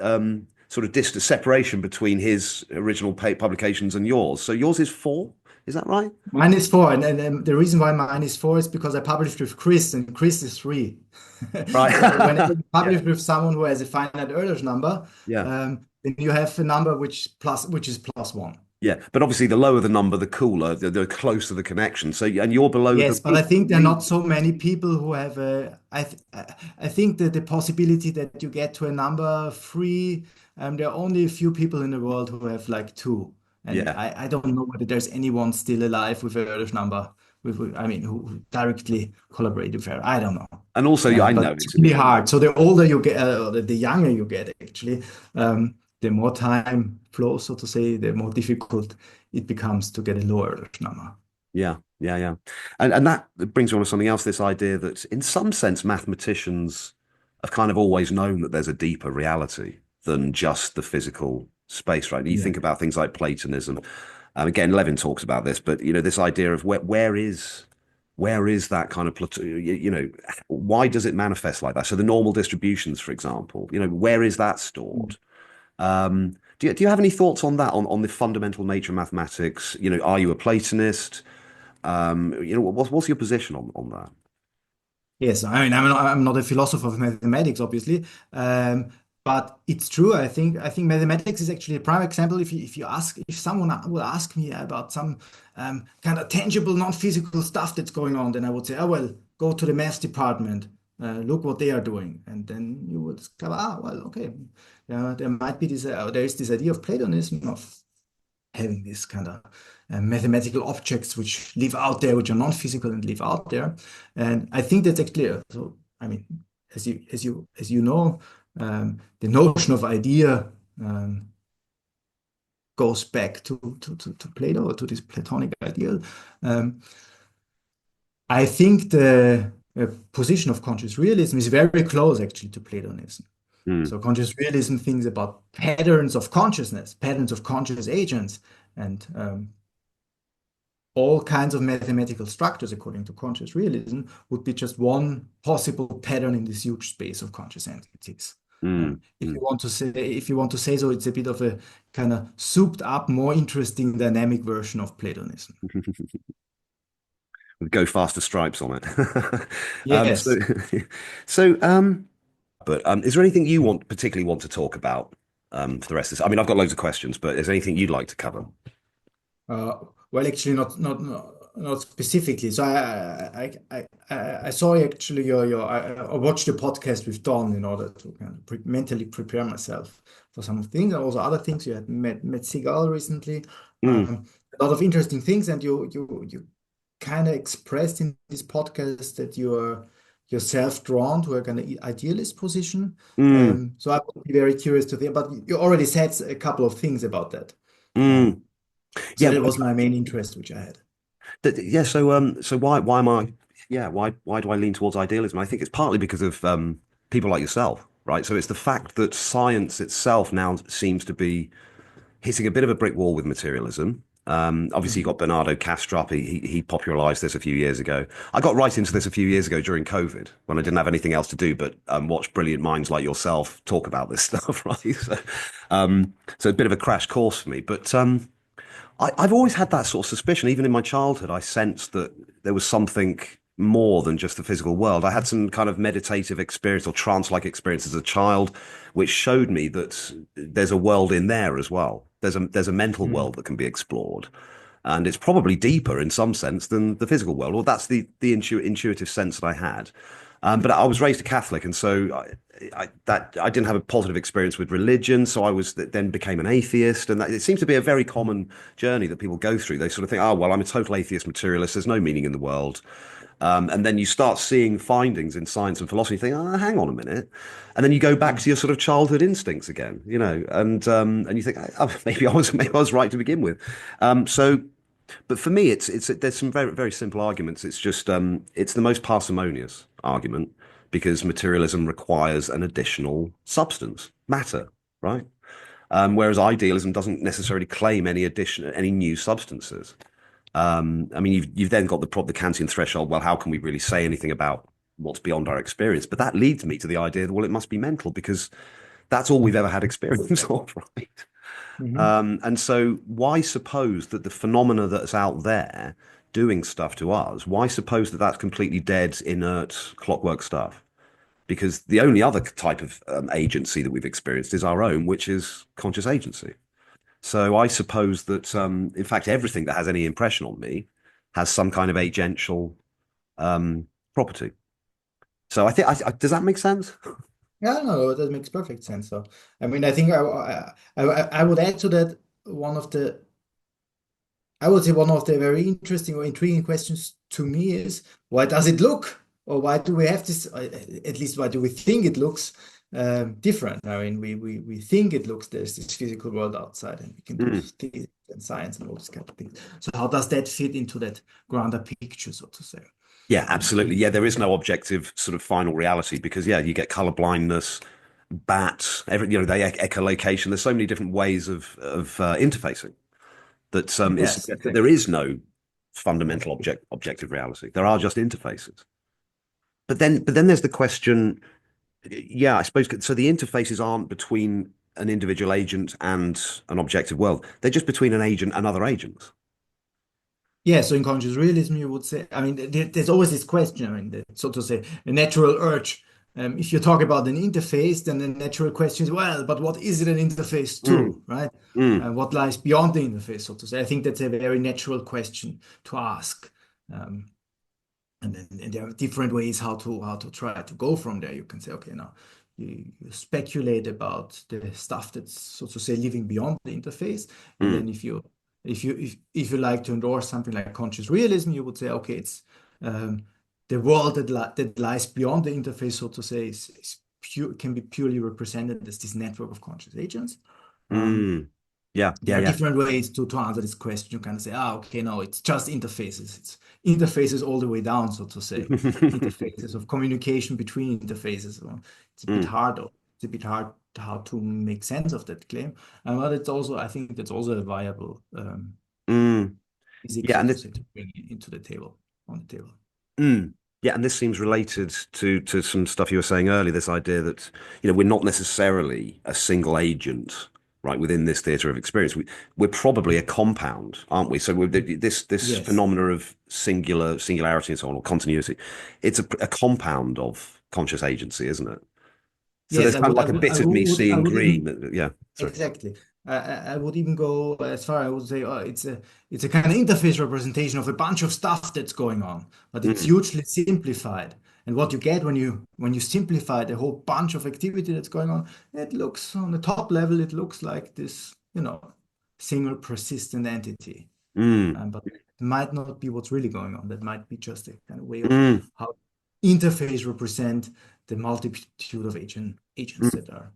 sort of distance separation between his original publications and yours. So yours is 4, is that right? Mine is 4, and the reason why mine is 4 is because I published with Chris, and Chris is 3. Whenever Right. you Yeah, publish with someone who has a finite Erdos number, yeah, then you have a number which is +1. yeah. But obviously, the lower the number, the cooler, the closer the connection. So, and you're below the Yes, but I think there are not so many median. people who have a. I think that the possibility that you get to a number 3, there are only a few people in the world who have like 2, and Yeah. I don't know whether there's anyone still alive with a Erdos number I mean, who directly collaborate with her. I don't know. And also, I But know it's it's really hard. So the older you get, the younger you get, actually, the more time flows, so to say, the more difficult it becomes to get a lower number. yeah, yeah, yeah. And that brings me on to something else, this idea that in some sense mathematicians have kind of always known that there's a deeper reality than just the physical space, right? You Yeah. think about things like Platonism. Again, Levin talks about this, but this idea of where is that kind of why does it manifest like that? So the normal distributions, for example, where is that stored? Do you have any thoughts on that, on the fundamental nature of mathematics? Are you a Platonist? What's your position on that? Yes, I mean, I'm not a philosopher of mathematics, obviously, but it's true. I think mathematics is actually a prime example. If someone will ask me about some kind of tangible, non-physical stuff that's going on, then I would say, oh well, go to the math department, look what they are doing, and then you would discover, well, okay, there might be there is this idea of Platonism of having this kind of mathematical objects which live out there, which are non-physical and live out there. And I think that's actually so. I mean, as you know, the notion of idea goes back to Plato, to this Platonic ideal. Um, I think the position of conscious realism is very close actually to Platonism. Hmm, So conscious realism thinks about patterns of consciousness, patterns of conscious agents, and all kinds of mathematical structures, according to conscious realism, would be just one possible pattern in this huge space of conscious entities. hmm, If hmm. you want to say so, it's a bit of a kind of souped up, more interesting dynamic version of Platonism. with go faster stripes on it. So, Yes. so, is there anything you particularly want to talk about for the rest of this? I mean, I've got loads of questions, but is there anything you'd like to cover? Uh, well, actually, not specifically. So I saw actually I watched the podcast with Don in order to kind of mentally prepare myself for some things and also other things. You had met Sigal recently. Mm, A lot of interesting things, and you kind of expressed in this podcast that you're self-drawn to a kind of idealist position. mm, So I would be very curious to think, but you already said a couple of things about that. mm. So Yeah, that was my main interest, which I had. yeah. So why am I? Yeah, why do I lean towards idealism? I think it's partly because of people like yourself, right? So it's the fact that science itself now seems to be hitting a bit of a brick wall with materialism. Obviously, you Mhm. got Bernardo Kastrup. He popularized this a few years ago. I got right into this a few years ago during COVID when I didn't have anything else to do but watch brilliant minds like yourself talk about this stuff, right? So a bit of a crash course for me. But I've always had that sort of suspicion. Even in my childhood, I sensed that there was something more than just the physical world. I had some kind of meditative experience or trance-like experience as a child, which showed me that there's a world in there as well. There's a mental Mm. world that can be explored, and it's probably deeper in some sense than the physical world. Or that's the intuitive sense that I had. But I was raised a Catholic, and so I didn't have a positive experience with religion. So I was then became an atheist, and it seems to be a very common journey that people go through. They sort of think, oh well, I'm a total atheist materialist. There's no meaning in the world. And then you start seeing findings in science and philosophy. You think, oh, hang on a minute, and then you go back Mm. to your sort of childhood instincts again, and you think, oh, maybe I was right to begin with. So but for me, it's there's some very very simple arguments. It's just it's the most parsimonious argument because materialism requires an additional substance, matter, right? Whereas idealism doesn't necessarily claim any new substances. I mean, you've then got the Kantian threshold. Well, how can we really say anything about what's beyond our experience? But that leads me to the idea that well, it must be mental because that's all we've ever had experience of, right? Mhm. And so, why suppose that the phenomena that's out there doing stuff to us, why suppose that that's completely dead, inert, clockwork stuff? Because the only other type of agency that we've experienced is our own, which is conscious agency. So, I suppose that, in fact, everything that has any impression on me has some kind of agential property. So, I think, does that make sense? Yeah, no, that makes perfect sense. So, I mean, I think I would add to that one of the, I would say one of the very interesting or intriguing questions to me is why does it look, or why do we have this, at least why do we think it looks different? I mean, we think it looks, there's this physical world outside and we can do Mm. physics and science and all this kind of things. So how does that fit into that grander picture, so to say? Yeah, absolutely. Yeah, there is no objective sort of final reality because yeah, you get color blindness, bats, they echolocation. There's so many different ways of interfacing that it Yes, suggests that there exactly. is no fundamental objective reality. There are just interfaces. But then there's the question. Yeah, I suppose so. The interfaces aren't between an individual agent and an objective world. They're just between an agent and other agents. Yeah, so in conscious realism, you would say, I mean, there's always this question, I mean, so to say, a natural urge. If you talk about an interface, then the natural question is, well, but what is it an interface Mm, to, right? mm, What lies beyond the interface, so to say? I think that's a very natural question to ask. Um, and there are different ways how to try to go from there. You can say, okay, now you speculate about the stuff that's so to say living beyond the interface, and mm, then if you like to endorse something like conscious realism, you would say, okay, it's um, the world that lies beyond the interface, so to say, is pure, can be purely represented as this network of conscious agents. Um, mm. Yeah, yeah, there are yeah. different ways to answer this question. You kind of say, okay, no, it's just interfaces. It's interfaces all the way down, so to say. Interfaces of communication between interfaces. So it's a bit Mm, hard. It's a bit hard how to make sense of that claim. But it's also, I think that's also a viable mm. physics, Yeah, so and to this, say, to bring into the table, on the table. mm. Yeah, and this seems related to some stuff you were saying earlier. This idea that we're not necessarily a single agent right, within this theatre of experience. We're probably a compound, aren't we? So this Yes. phenomena of singularity and so on, or continuity, it's a compound of conscious agency, isn't it? So Yes, there's kind of like a bit of me I seeing would green. even Yeah, sorry. exactly. I would even go as far. I would say, it's a kind of interface representation of a bunch of stuff that's going on, but it's Mm, hugely simplified. And what you get when you simplify the whole bunch of activity that's going on, it looks on the top level, it looks like this, single persistent entity. mm, But it might not be what's really going on. That might be just a kind of way of mm, how interface represent the multitude of agents mm. that are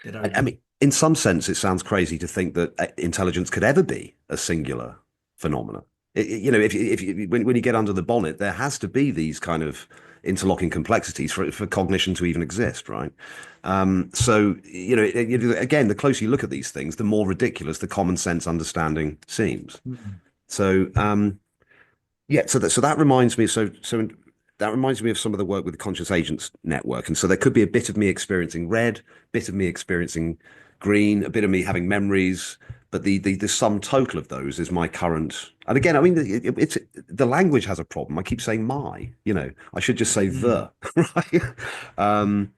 I in. mean, in some sense, it sounds crazy to think that intelligence could ever be a singular phenomena. When you get under the bonnet, there has to be these kind of interlocking complexities for cognition to even exist, right? Again, the closer you look at these things, the more ridiculous the common sense understanding seems. Mhm. So, yeah, so that reminds me. That reminds me of some of the work with the Conscious Agents Network, and so there could be a bit of me experiencing red, bit of me experiencing green, a bit of me having memories, but the sum total of those is my current. And again, I mean, it's the language has a problem. I keep saying my, I should just say Mhm. the, right? Um,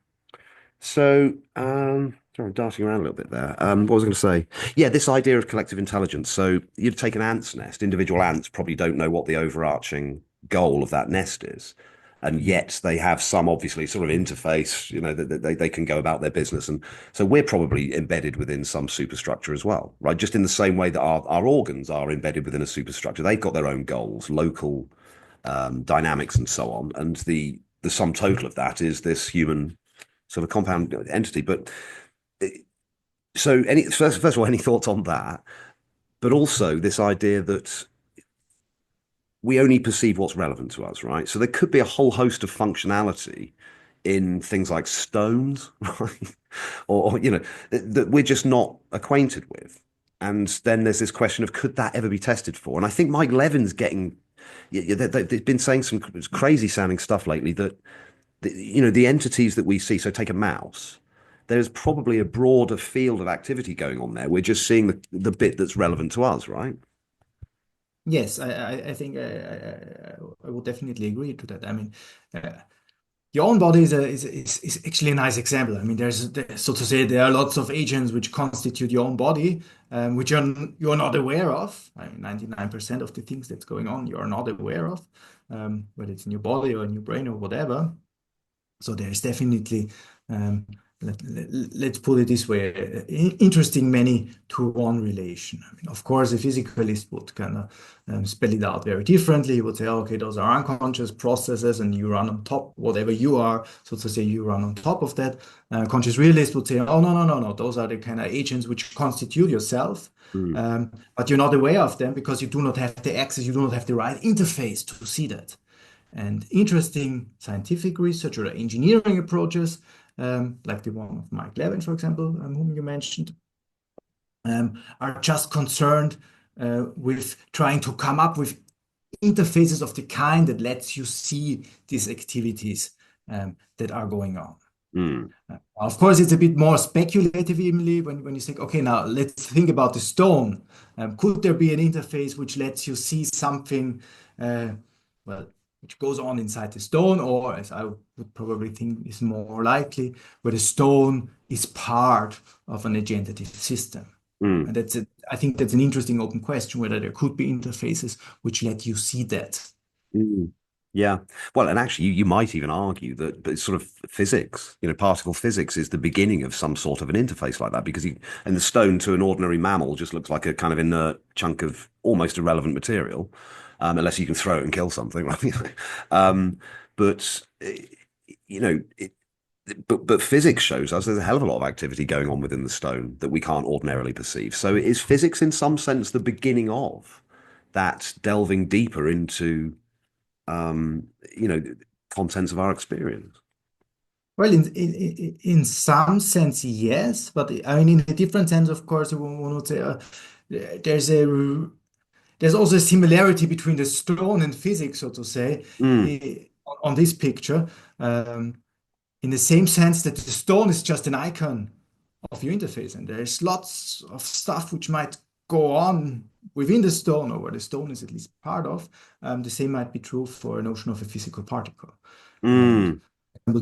sorry, I'm darting around a little bit there. What was I going to say? Yeah, this idea of collective intelligence. So you'd take an ant's nest. Individual ants probably don't know what the overarching goal of that nest is. And yet they have some obviously sort of interface, that they can go about their business. And so we're probably embedded within some superstructure as well, right? Just in the same way that our organs are embedded within a superstructure. They've got their own goals, local dynamics and so on. And the sum total of that is this human sort of compound entity. But so, first of all, any thoughts on that? But also this idea that we only perceive what's relevant to us, right? So there could be a whole host of functionality in things like stones, right? Or that we're just not acquainted with. And then there's this question of could that ever be tested for? And I think Mike Levin's getting, they've been saying some crazy sounding stuff lately that the entities that we see. So take a mouse. There's probably a broader field of activity going on there. We're just seeing the bit that's relevant to us, right? Yes, I think I would definitely agree to that. I mean, uh, your own body is actually a nice example. I mean, so to say, there are lots of agents which constitute your own body, which you're not aware of. I mean, 99% of the things that's going on, you're not aware of, whether it's in your body or in your brain or whatever. So there's definitely, um, let's put it this way, interesting many to one relation. I mean, of course, a physicalist would kind of spell it out very differently. He would say, okay, those are unconscious processes and you run on top, whatever you are, so to say, you run on top of that. Conscious realist would say, oh, no, no, no, no, those are the kind of agents which constitute yourself. Mm, But you're not aware of them because you do not have the access, you do not have the right interface to see that. And interesting scientific research or engineering approaches, like the one of Mike Levin, for example, whom you mentioned, are just concerned with trying to come up with interfaces of the kind that lets you see these activities that are going on. mm, Of course, it's a bit more speculative, Emily, when you think, okay, now let's think about the stone. Could there be an interface which lets you see something, uh, well, which goes on inside the stone, or as I would probably think is more likely, where the stone is part of an agentative system? mm. And I think that's an interesting open question, whether there could be interfaces which let you see that. Mm. Yeah. Well, and actually, you might even argue that but it's sort of physics, particle physics is the beginning of some sort of an interface like that because and the stone to an ordinary mammal just looks like a kind of inert chunk of almost irrelevant material, unless you can throw it and kill something, right? But, you know, it, but physics shows us there's a hell of a lot of activity going on within the stone that we can't ordinarily perceive. So is physics in some sense the beginning of that delving deeper into um, you know, contents of our experience. Well, in some sense, yes, but I mean, in a different sense, of course, one would say there's a there's also a similarity between the stone and physics, so to say, Mm, on this picture, in the same sense that the stone is just an icon of your interface. And there's lots of stuff which might go on within the stone, or where the stone is at least part of. The same might be true for a notion of a physical particle. And Mm,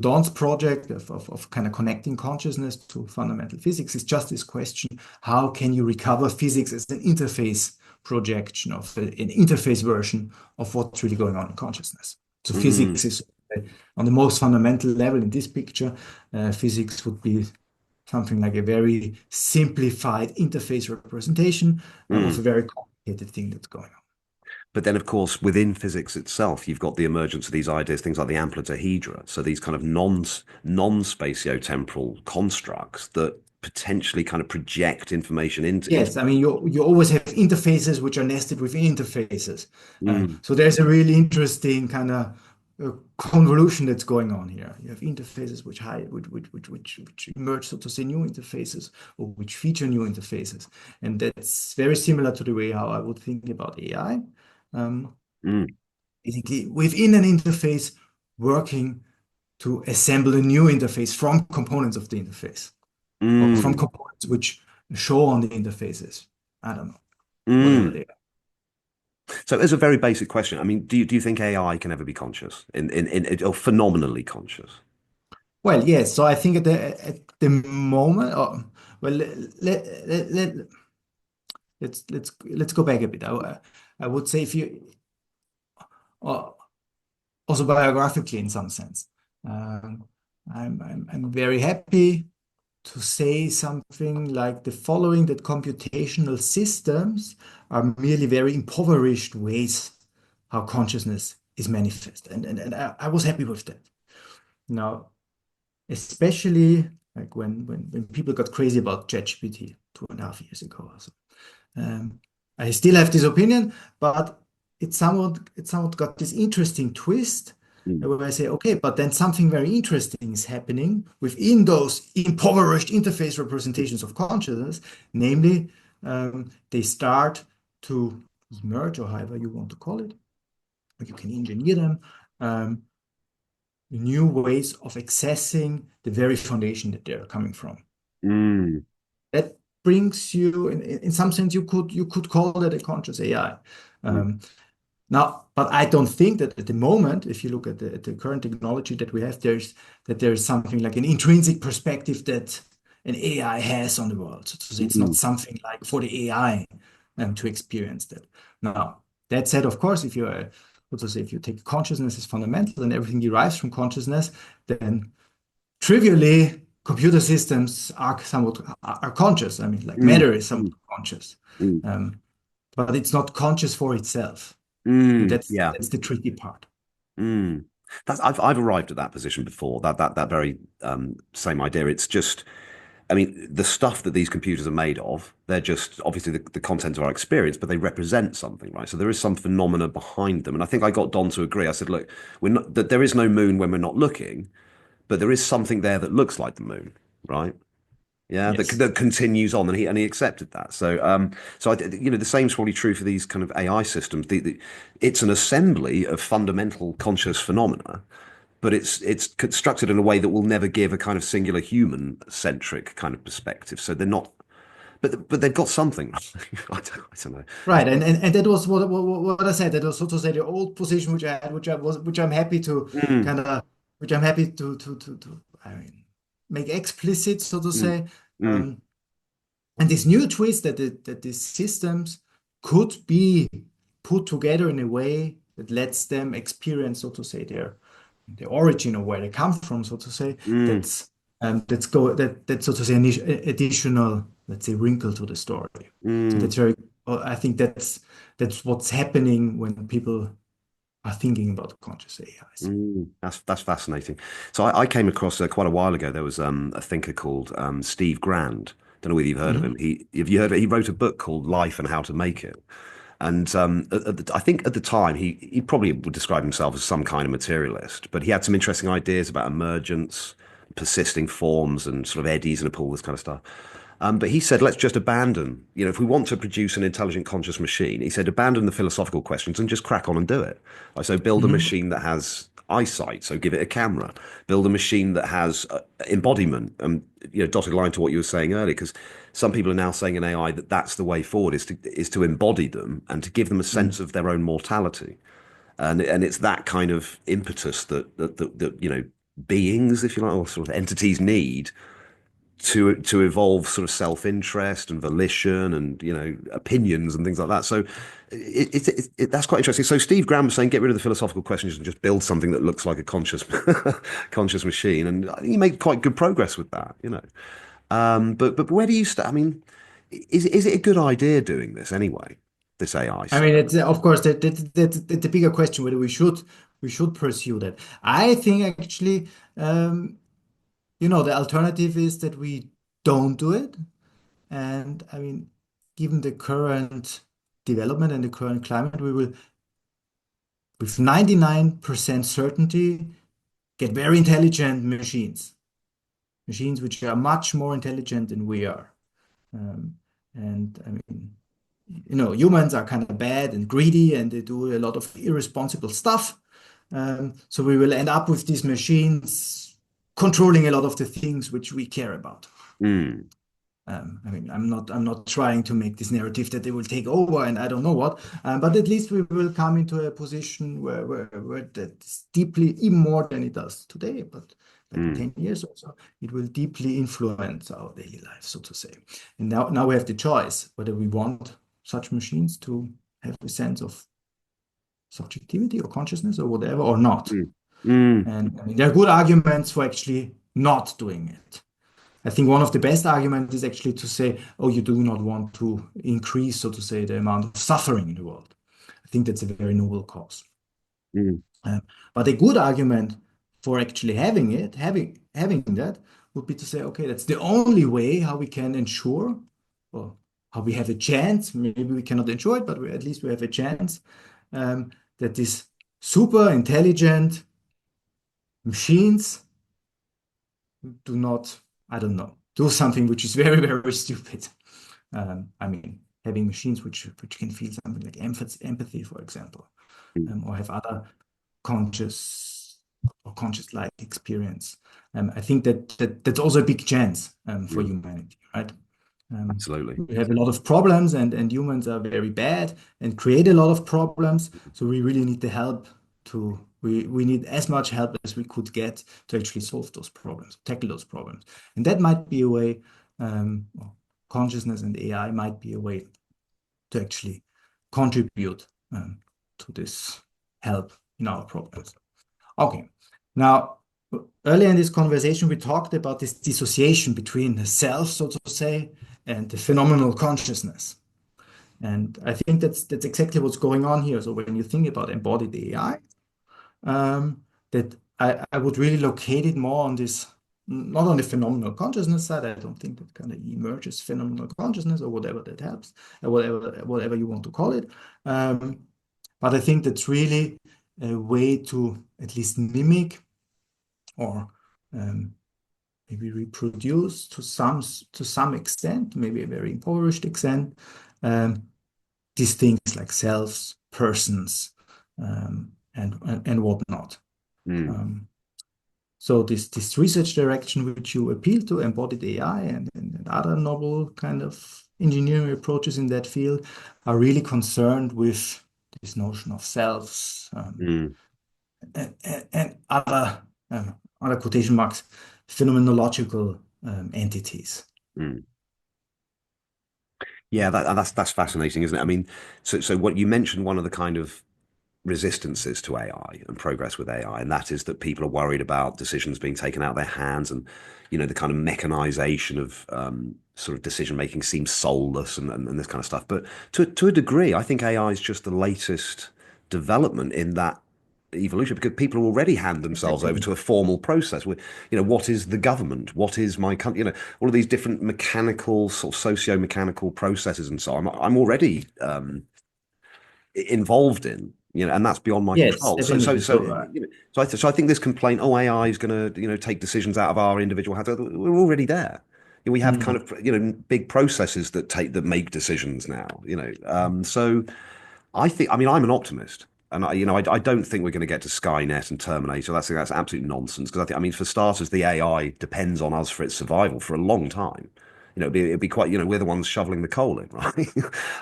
Dawn's project of kind of connecting consciousness to fundamental physics is just this question: how can you recover physics as an interface projection of an interface version of what's really going on in consciousness? So mm, physics is on the most fundamental level in this picture. Physics would be something like a very simplified interface representation of a mm. very complicated thing that's going on. But then, of course, within physics itself, you've got the emergence of these ideas, things like the Amplituhedra. So these kind of non-spatiotemporal constructs that potentially kind of project information into. Yes, I mean you always have interfaces which are nested within interfaces. Mm, So there's a really interesting kind of convolution that's going on here. You have interfaces which hide, which emerge, so to say, new interfaces, or which feature new interfaces, and that's very similar to the way how I would think about AI. Um, mm, Basically, within an interface, working to assemble a new interface from components of the interface, or from mm, components which show on the interfaces. I don't know, whatever mm. they are. So, as a very basic question, I mean, do you think AI can ever be conscious or phenomenally conscious? Well, yes. So I think at the moment, well, let's go back a bit. I would say if you uh, also biographically in some sense, um, I'm very happy to say something like the following: that computational systems are merely very impoverished ways how consciousness is manifest. And I was happy with that. Now, especially like when people got crazy about ChatGPT 2.5 years ago or so. Um, I still have this opinion, but it somewhat got this interesting twist Mm, where I say, okay, but then something very interesting is happening within those impoverished interface representations of consciousness, namely, they start to emerge, or however you want to call it, or you can engineer them, um, new ways of accessing the very foundation that they're coming from. mm, That brings you, in some sense, you could call that a conscious AI. mm, Um, Now, but I don't think that at the moment, if you look at the current technology that we have, there is something like an intrinsic perspective that an AI has on the world. So to say, it's not mm, something like for the AI to experience that. Now, that said, of course, if you're so to say, if you take consciousness as fundamental and everything derives from consciousness, then trivially, computer systems are conscious. I mean, like mm, matter is somewhat mm, conscious, mm, um, but it's not conscious for itself. And that's yeah. that's the tricky part. Mm. I've arrived at that position before. That very same idea. It's just, I mean, the stuff that these computers are made of, they're just obviously the content of our experience, but they represent something, right? So there is some phenomena behind them. And I think I got Don to agree. I said, look, we're not that there is no moon when we're not looking, but there is something there that looks like the moon, right? Yeah, Yes. that continues on, and he accepted that. The same is probably true for these kind of AI systems. It's an assembly of fundamental conscious phenomena, but it's constructed in a way that will never give a kind of singular human centric kind of perspective. So they're not, but they've got something. I don't know. Right. And that was what I said. That was, so to say, the old position which I had, which I'm happy to Mm, kind of, which I'm happy to I mean, make explicit, so to mm, say. mm, Um, And this new twist that these systems could be put together in a way that lets them experience, so to say, their origin, or where they come from, so to say, mm, that's so to say an additional, let's say, wrinkle to the story. So mm. that's very, I think that's what's happening when people are thinking about conscious AIs. That's fascinating. So I came across quite a while ago. There was a thinker called Steve Grand. Don't know whether you've heard of him. Mhm. Have you heard of it? He wrote a book called Life and How to Make It. And I think at the time he probably would describe himself as some kind of materialist, but he had some interesting ideas about emergence, persisting forms, and sort of eddies in a pool, this kind of stuff. But he said, let's just abandon, if we want to produce an intelligent, conscious machine, he said, abandon the philosophical questions and just crack on and do it. So build a Mhm. machine that has eyesight, so give it a camera. Build a machine that has embodiment. Dotted line to what you were saying earlier, because some people are now saying in AI that that's the way forward, is to embody them and to give them a sense Mm. of their own mortality. And it's that kind of impetus that beings, if you like, or sort of entities need to evolve sort of self-interest and volition and opinions and things like that. So that's quite interesting. So Steve Graham was saying get rid of the philosophical questions and just build something that looks like a conscious conscious machine, and I think he made quite good progress with that. But where do you start? I mean, is it a good idea doing this anyway? This AI I stuff. mean, it's of course that the bigger question whether we should pursue that. I think actually, the alternative is that we don't do it. And I mean, given the current development and the current climate, we will, with 99% certainty, get very intelligent machines which are much more intelligent than we are. Um, and I mean, humans are kind of bad and greedy and they do a lot of irresponsible stuff. So we will end up with these machines controlling a lot of the things which we care about. Mm, I mean, I'm not trying to make this narrative that they will take over and I don't know what, but at least we will come into a position where that's deeply, even more than it does today, but like in mm, 10 years or so, it will deeply influence our daily life, so to say. And now we have the choice whether we want such machines to have a sense of subjectivity or consciousness or whatever or not. mm, mm, And I mean, there are good arguments for actually not doing it. I think one of the best arguments is actually to say, oh, you do not want to increase, so to say, the amount of suffering in the world. I think that's a very noble cause. mm, Uh, but a good argument for actually having that would be to say, okay, that's the only way how we can ensure, or how we have a chance. Maybe we cannot ensure it, but at least we have a chance that these super intelligent machines do not, I don't know, do something which is very, very stupid. I mean, having machines which can feel something like empathy, for example, mm, or have other conscious or conscious-like experience. I think that's also a big chance for mm. humanity, right? Um, Absolutely. we have a lot of problems, and humans are very bad and create a lot of problems. So we really need the help we need as much help as we could get to actually solve those problems, tackle those problems. And that might be a way, well, consciousness and AI might be a way to actually contribute to this help in our problems. Okay. Now, earlier in this conversation, we talked about this dissociation between the self, so to say, and the phenomenal consciousness. And I think that's exactly what's going on here. So when you think about embodied AI, that I would really locate it more on this, not on the phenomenal consciousness side. I don't think that kind of emerges phenomenal consciousness or whatever that helps, or whatever you want to call it. But I think that's really a way to at least mimic or um, maybe reproduce to some extent, maybe a very impoverished extent, um, these things like selves, persons, and whatnot. Mm, Um, so this research direction which you appeal to, embodied AI and other novel kind of engineering approaches in that field, are really concerned with this notion of selves, mm, and other quotation marks, phenomenological entities. mm. Yeah, that's fascinating, isn't it? I mean, so what you mentioned, one of the kind of resistances to AI and progress with AI, and that is that people are worried about decisions being taken out of their hands, and the kind of mechanization of sort of decision making seems soulless and this kind of stuff. But to a degree, I think AI is just the latest development in that evolution, because people already hand themselves over Exactly. to a formal process. What is the government? What is my country? All of these different mechanical, sort of socio-mechanical processes and so on. I'm already involved in, and that's beyond my Yes, control. So, so, definitely. so, So, so I think this complaint, oh, AI is going to, take decisions out of our individual hands. We're already there. We have kind mm, of, big processes that make decisions now. So I think, I mean, I'm an optimist. And I don't think we're going to get to Skynet and Terminator. That's absolute nonsense. Because I mean, for starters, the AI depends on us for its survival for a long time. It'd be quite, we're the ones shoveling the coal in, right?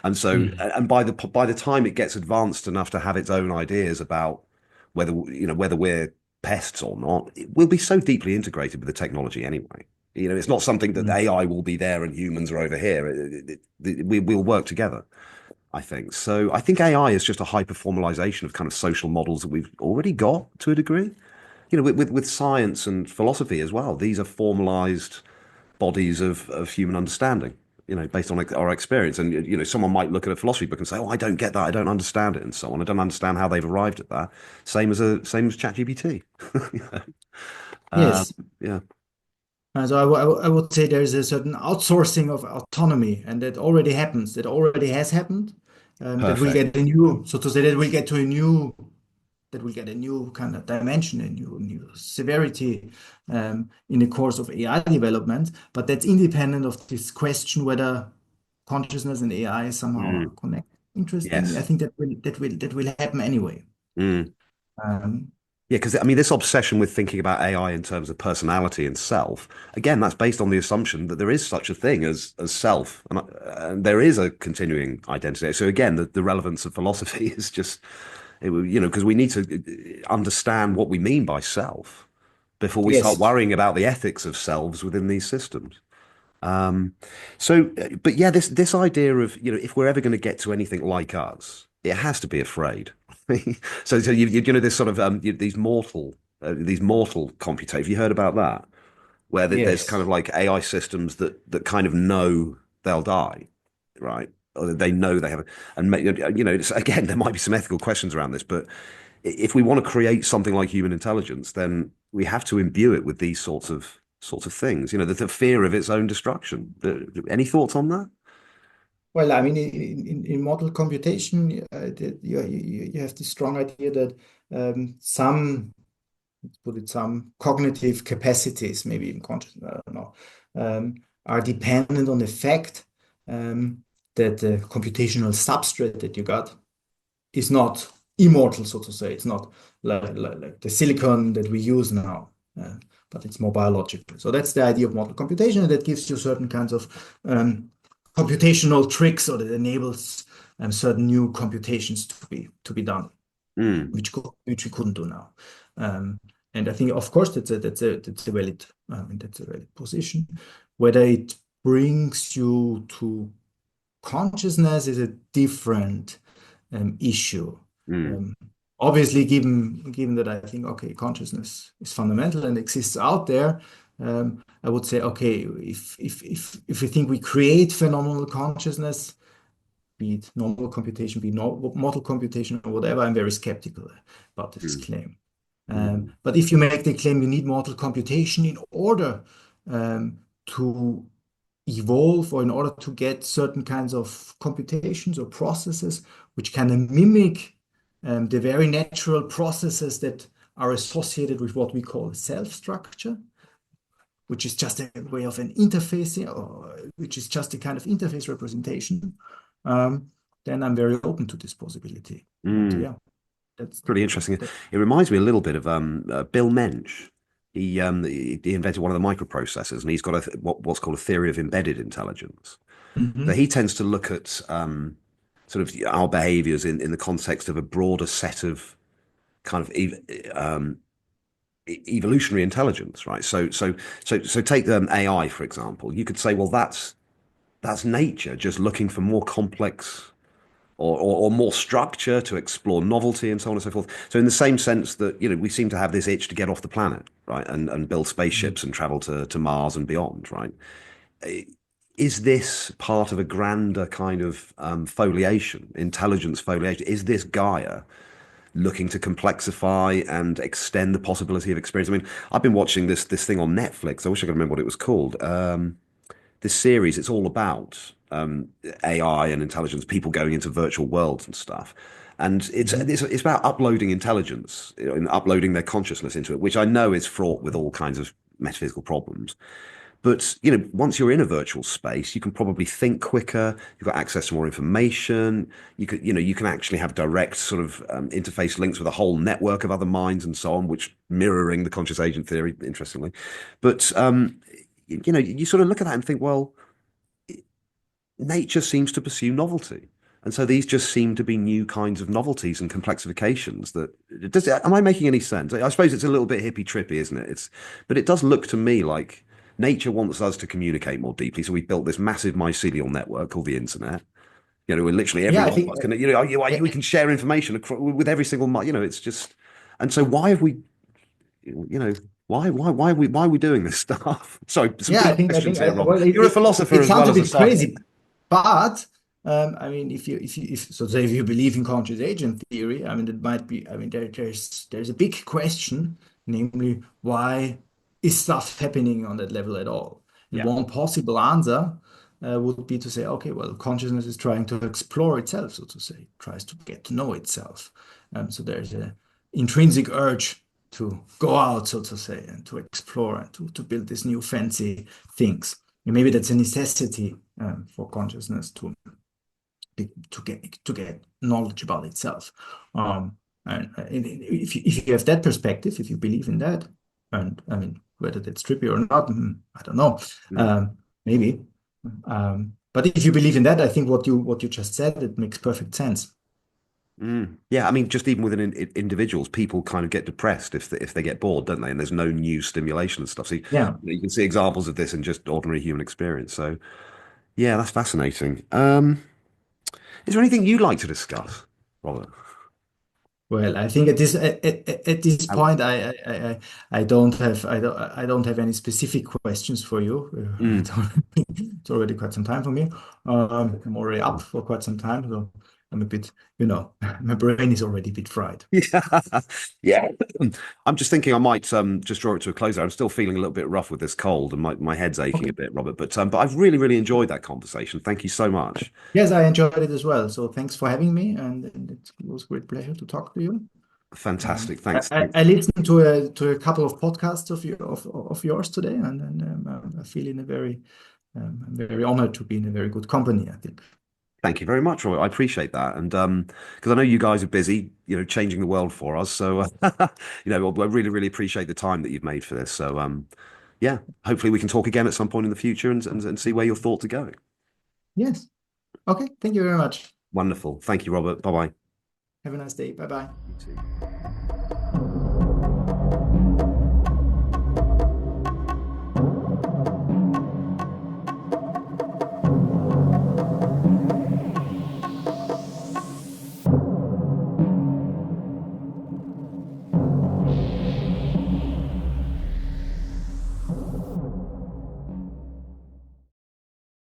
And so, Mm. and by the time it gets advanced enough to have its own ideas about whether we're pests or not, we'll be so deeply integrated with the technology anyway. It's not something that the Mm. AI will be there and humans are over here. We'll work together, I think. So I think AI is just a hyper formalization of kind of social models that we've already got to a degree. With science and philosophy as well. These are formalized bodies of human understanding, based on our experience. And, someone might look at a philosophy book and say, oh, I don't get that. I don't understand it, and so on. I don't understand how they've arrived at that. Same as ChatGPT. uh, Yes. yeah. So I would say there is a certain outsourcing of autonomy, and that already happens. That already has happened. That will Perfect. get a new, so to say, that will get to a new, that will get a new kind of dimension, a new severity in the course of AI development. But that's independent of this question whether consciousness and AI somehow are Mm, connected. Interestingly, I yes. think that will happen anyway. Mm. Um, Yeah, because I mean, this obsession with thinking about AI in terms of personality and self, again, that's based on the assumption that there is such a thing as self, and there is a continuing identity. So again, the relevance of philosophy is just, because we need to understand what we mean by self before we start yes, worrying about the ethics of selves within these systems. Um, but yeah, this idea of, if we're ever going to get to anything like us, it has to be afraid. So this sort of these mortal computation. Have you heard about that? Where there's kind yes. of like AI systems that kind of know they'll die, right? Or they know they have, again, there might be some ethical questions around this, but if we want to create something like human intelligence, then we have to imbue it with these sorts of things. The fear of its own destruction. Any thoughts on that? Well, I mean, in model computation, you have this strong idea that some, let's put it, some cognitive capacities, maybe even consciousness, I don't know, are dependent on the fact that the computational substrate that you got is not immortal, so to say. It's not like the silicon that we use now, but it's more biological. So that's the idea of model computation, and that gives you certain kinds of computational tricks, or that enables certain new computations to be done, Mm, which we couldn't do now. Um, and I think, of course, that's a valid position. Whether it brings you to consciousness is a different issue. mm, Um, Obviously, given that I think, okay, consciousness is fundamental and exists out there, I would say, okay, if we think we create phenomenal consciousness, be it normal computation, be it model computation, or whatever, I'm very skeptical about this mm, claim. mm, But if you make the claim you need model computation in order to evolve, or in order to get certain kinds of computations or processes which kind of mimic the very natural processes that are associated with what we call self structure, which is just a way of an interface, or which is just a kind of interface representation, um, then I'm very open to this possibility. And mm. yeah, that's Pretty that, interesting. that. It reminds me a little bit of Bill Mensch. He invented one of the microprocessors, and he's got what's called a theory of embedded intelligence. So Mhm. he tends to look at sort of our behaviors in the context of a broader set of kind of evolutionary intelligence, right? So take AI for example. You could say, well, that's nature just looking for more complex or more structure to explore novelty and so on and so forth. So in the same sense that we seem to have this itch to get off the planet, right, and build spaceships and travel to Mars and beyond, right? Is this part of a grander kind of foliation, intelligence foliation? Is this Gaia looking to complexify and extend the possibility of experience? I mean, I've been watching this thing on Netflix. I wish I could remember what it was called. This series, it's all about AI and intelligence, people going into virtual worlds and stuff. And it's Mhm. it's, it's about uploading intelligence, and uploading their consciousness into it, which I know is fraught with all kinds of metaphysical problems. But once you're in a virtual space, you can probably think quicker. You've got access to more information. You can actually have direct sort of interface links with a whole network of other minds and so on, which mirroring the conscious agent theory, interestingly. But you sort of look at that and think, well, nature seems to pursue novelty. And so these just seem to be new kinds of novelties and complexifications am I making any sense? I suppose it's a little bit hippy trippy, isn't it? But it does look to me like nature wants us to communicate more deeply. So we built this massive mycelial network called the internet. Where literally every Yeah, I one of think us can, we can share information with every single, it's just, and so why have we, why are we doing this stuff? Sorry, some yeah, deep I questions think here, Robert. well, You're a philosopher it as sounds well a as a bit scientist. crazy, but I mean, if so, say if you believe in conscious agent theory, I mean, it might be. I mean, there's a big question, namely, why is stuff happening on that level at all? And Yeah. one possible answer would be to say, okay, well, consciousness is trying to explore itself, so to say, tries to get to know itself. So there's a intrinsic urge to go out, so to say, and to explore and to build these new fancy things. And maybe that's a necessity for consciousness to get knowledge about itself. And if you have that perspective, if you believe in that, and I mean whether that's trippy or not, I don't know. Mm. Maybe. But if you believe in that, I think what you just said, it makes perfect sense. Mm. Yeah, I mean, just even within individuals, people kind of get depressed if they get bored, don't they? And there's no new stimulation and stuff. So Yeah. you can see examples of this in just ordinary human experience. So yeah, that's fascinating. Is there anything you'd like to discuss, Robert? Well, I think at this I, point, I don't have any specific questions for you. mm. It's already quite some time for me. I'm already up for quite some time, so I'm a bit, my brain is already a bit fried. Yeah, yeah. I'm just thinking I might just draw it to a close there. I'm still feeling a little bit rough with this cold, and my head's aching a Okay. bit, Robert. But I've really really enjoyed that conversation. Thank you so much. Yes, I enjoyed it as well. So thanks for having me, and it was a great pleasure to talk to you. Fantastic. I, Thanks. I Thanks. I listened to a couple of podcasts of yours today, and I feel I'm very honored to be in a very good company, I think. Thank you very much, Robert. I appreciate that, and because I know you guys are busy, changing the world for us. So, I really, really appreciate the time that you've made for this. So, yeah, hopefully we can talk again at some point in the future and see where your thoughts are going. Yes. Okay. Thank you very much. Wonderful. Thank you, Robert. Bye bye. Have a nice day. Bye bye. You too.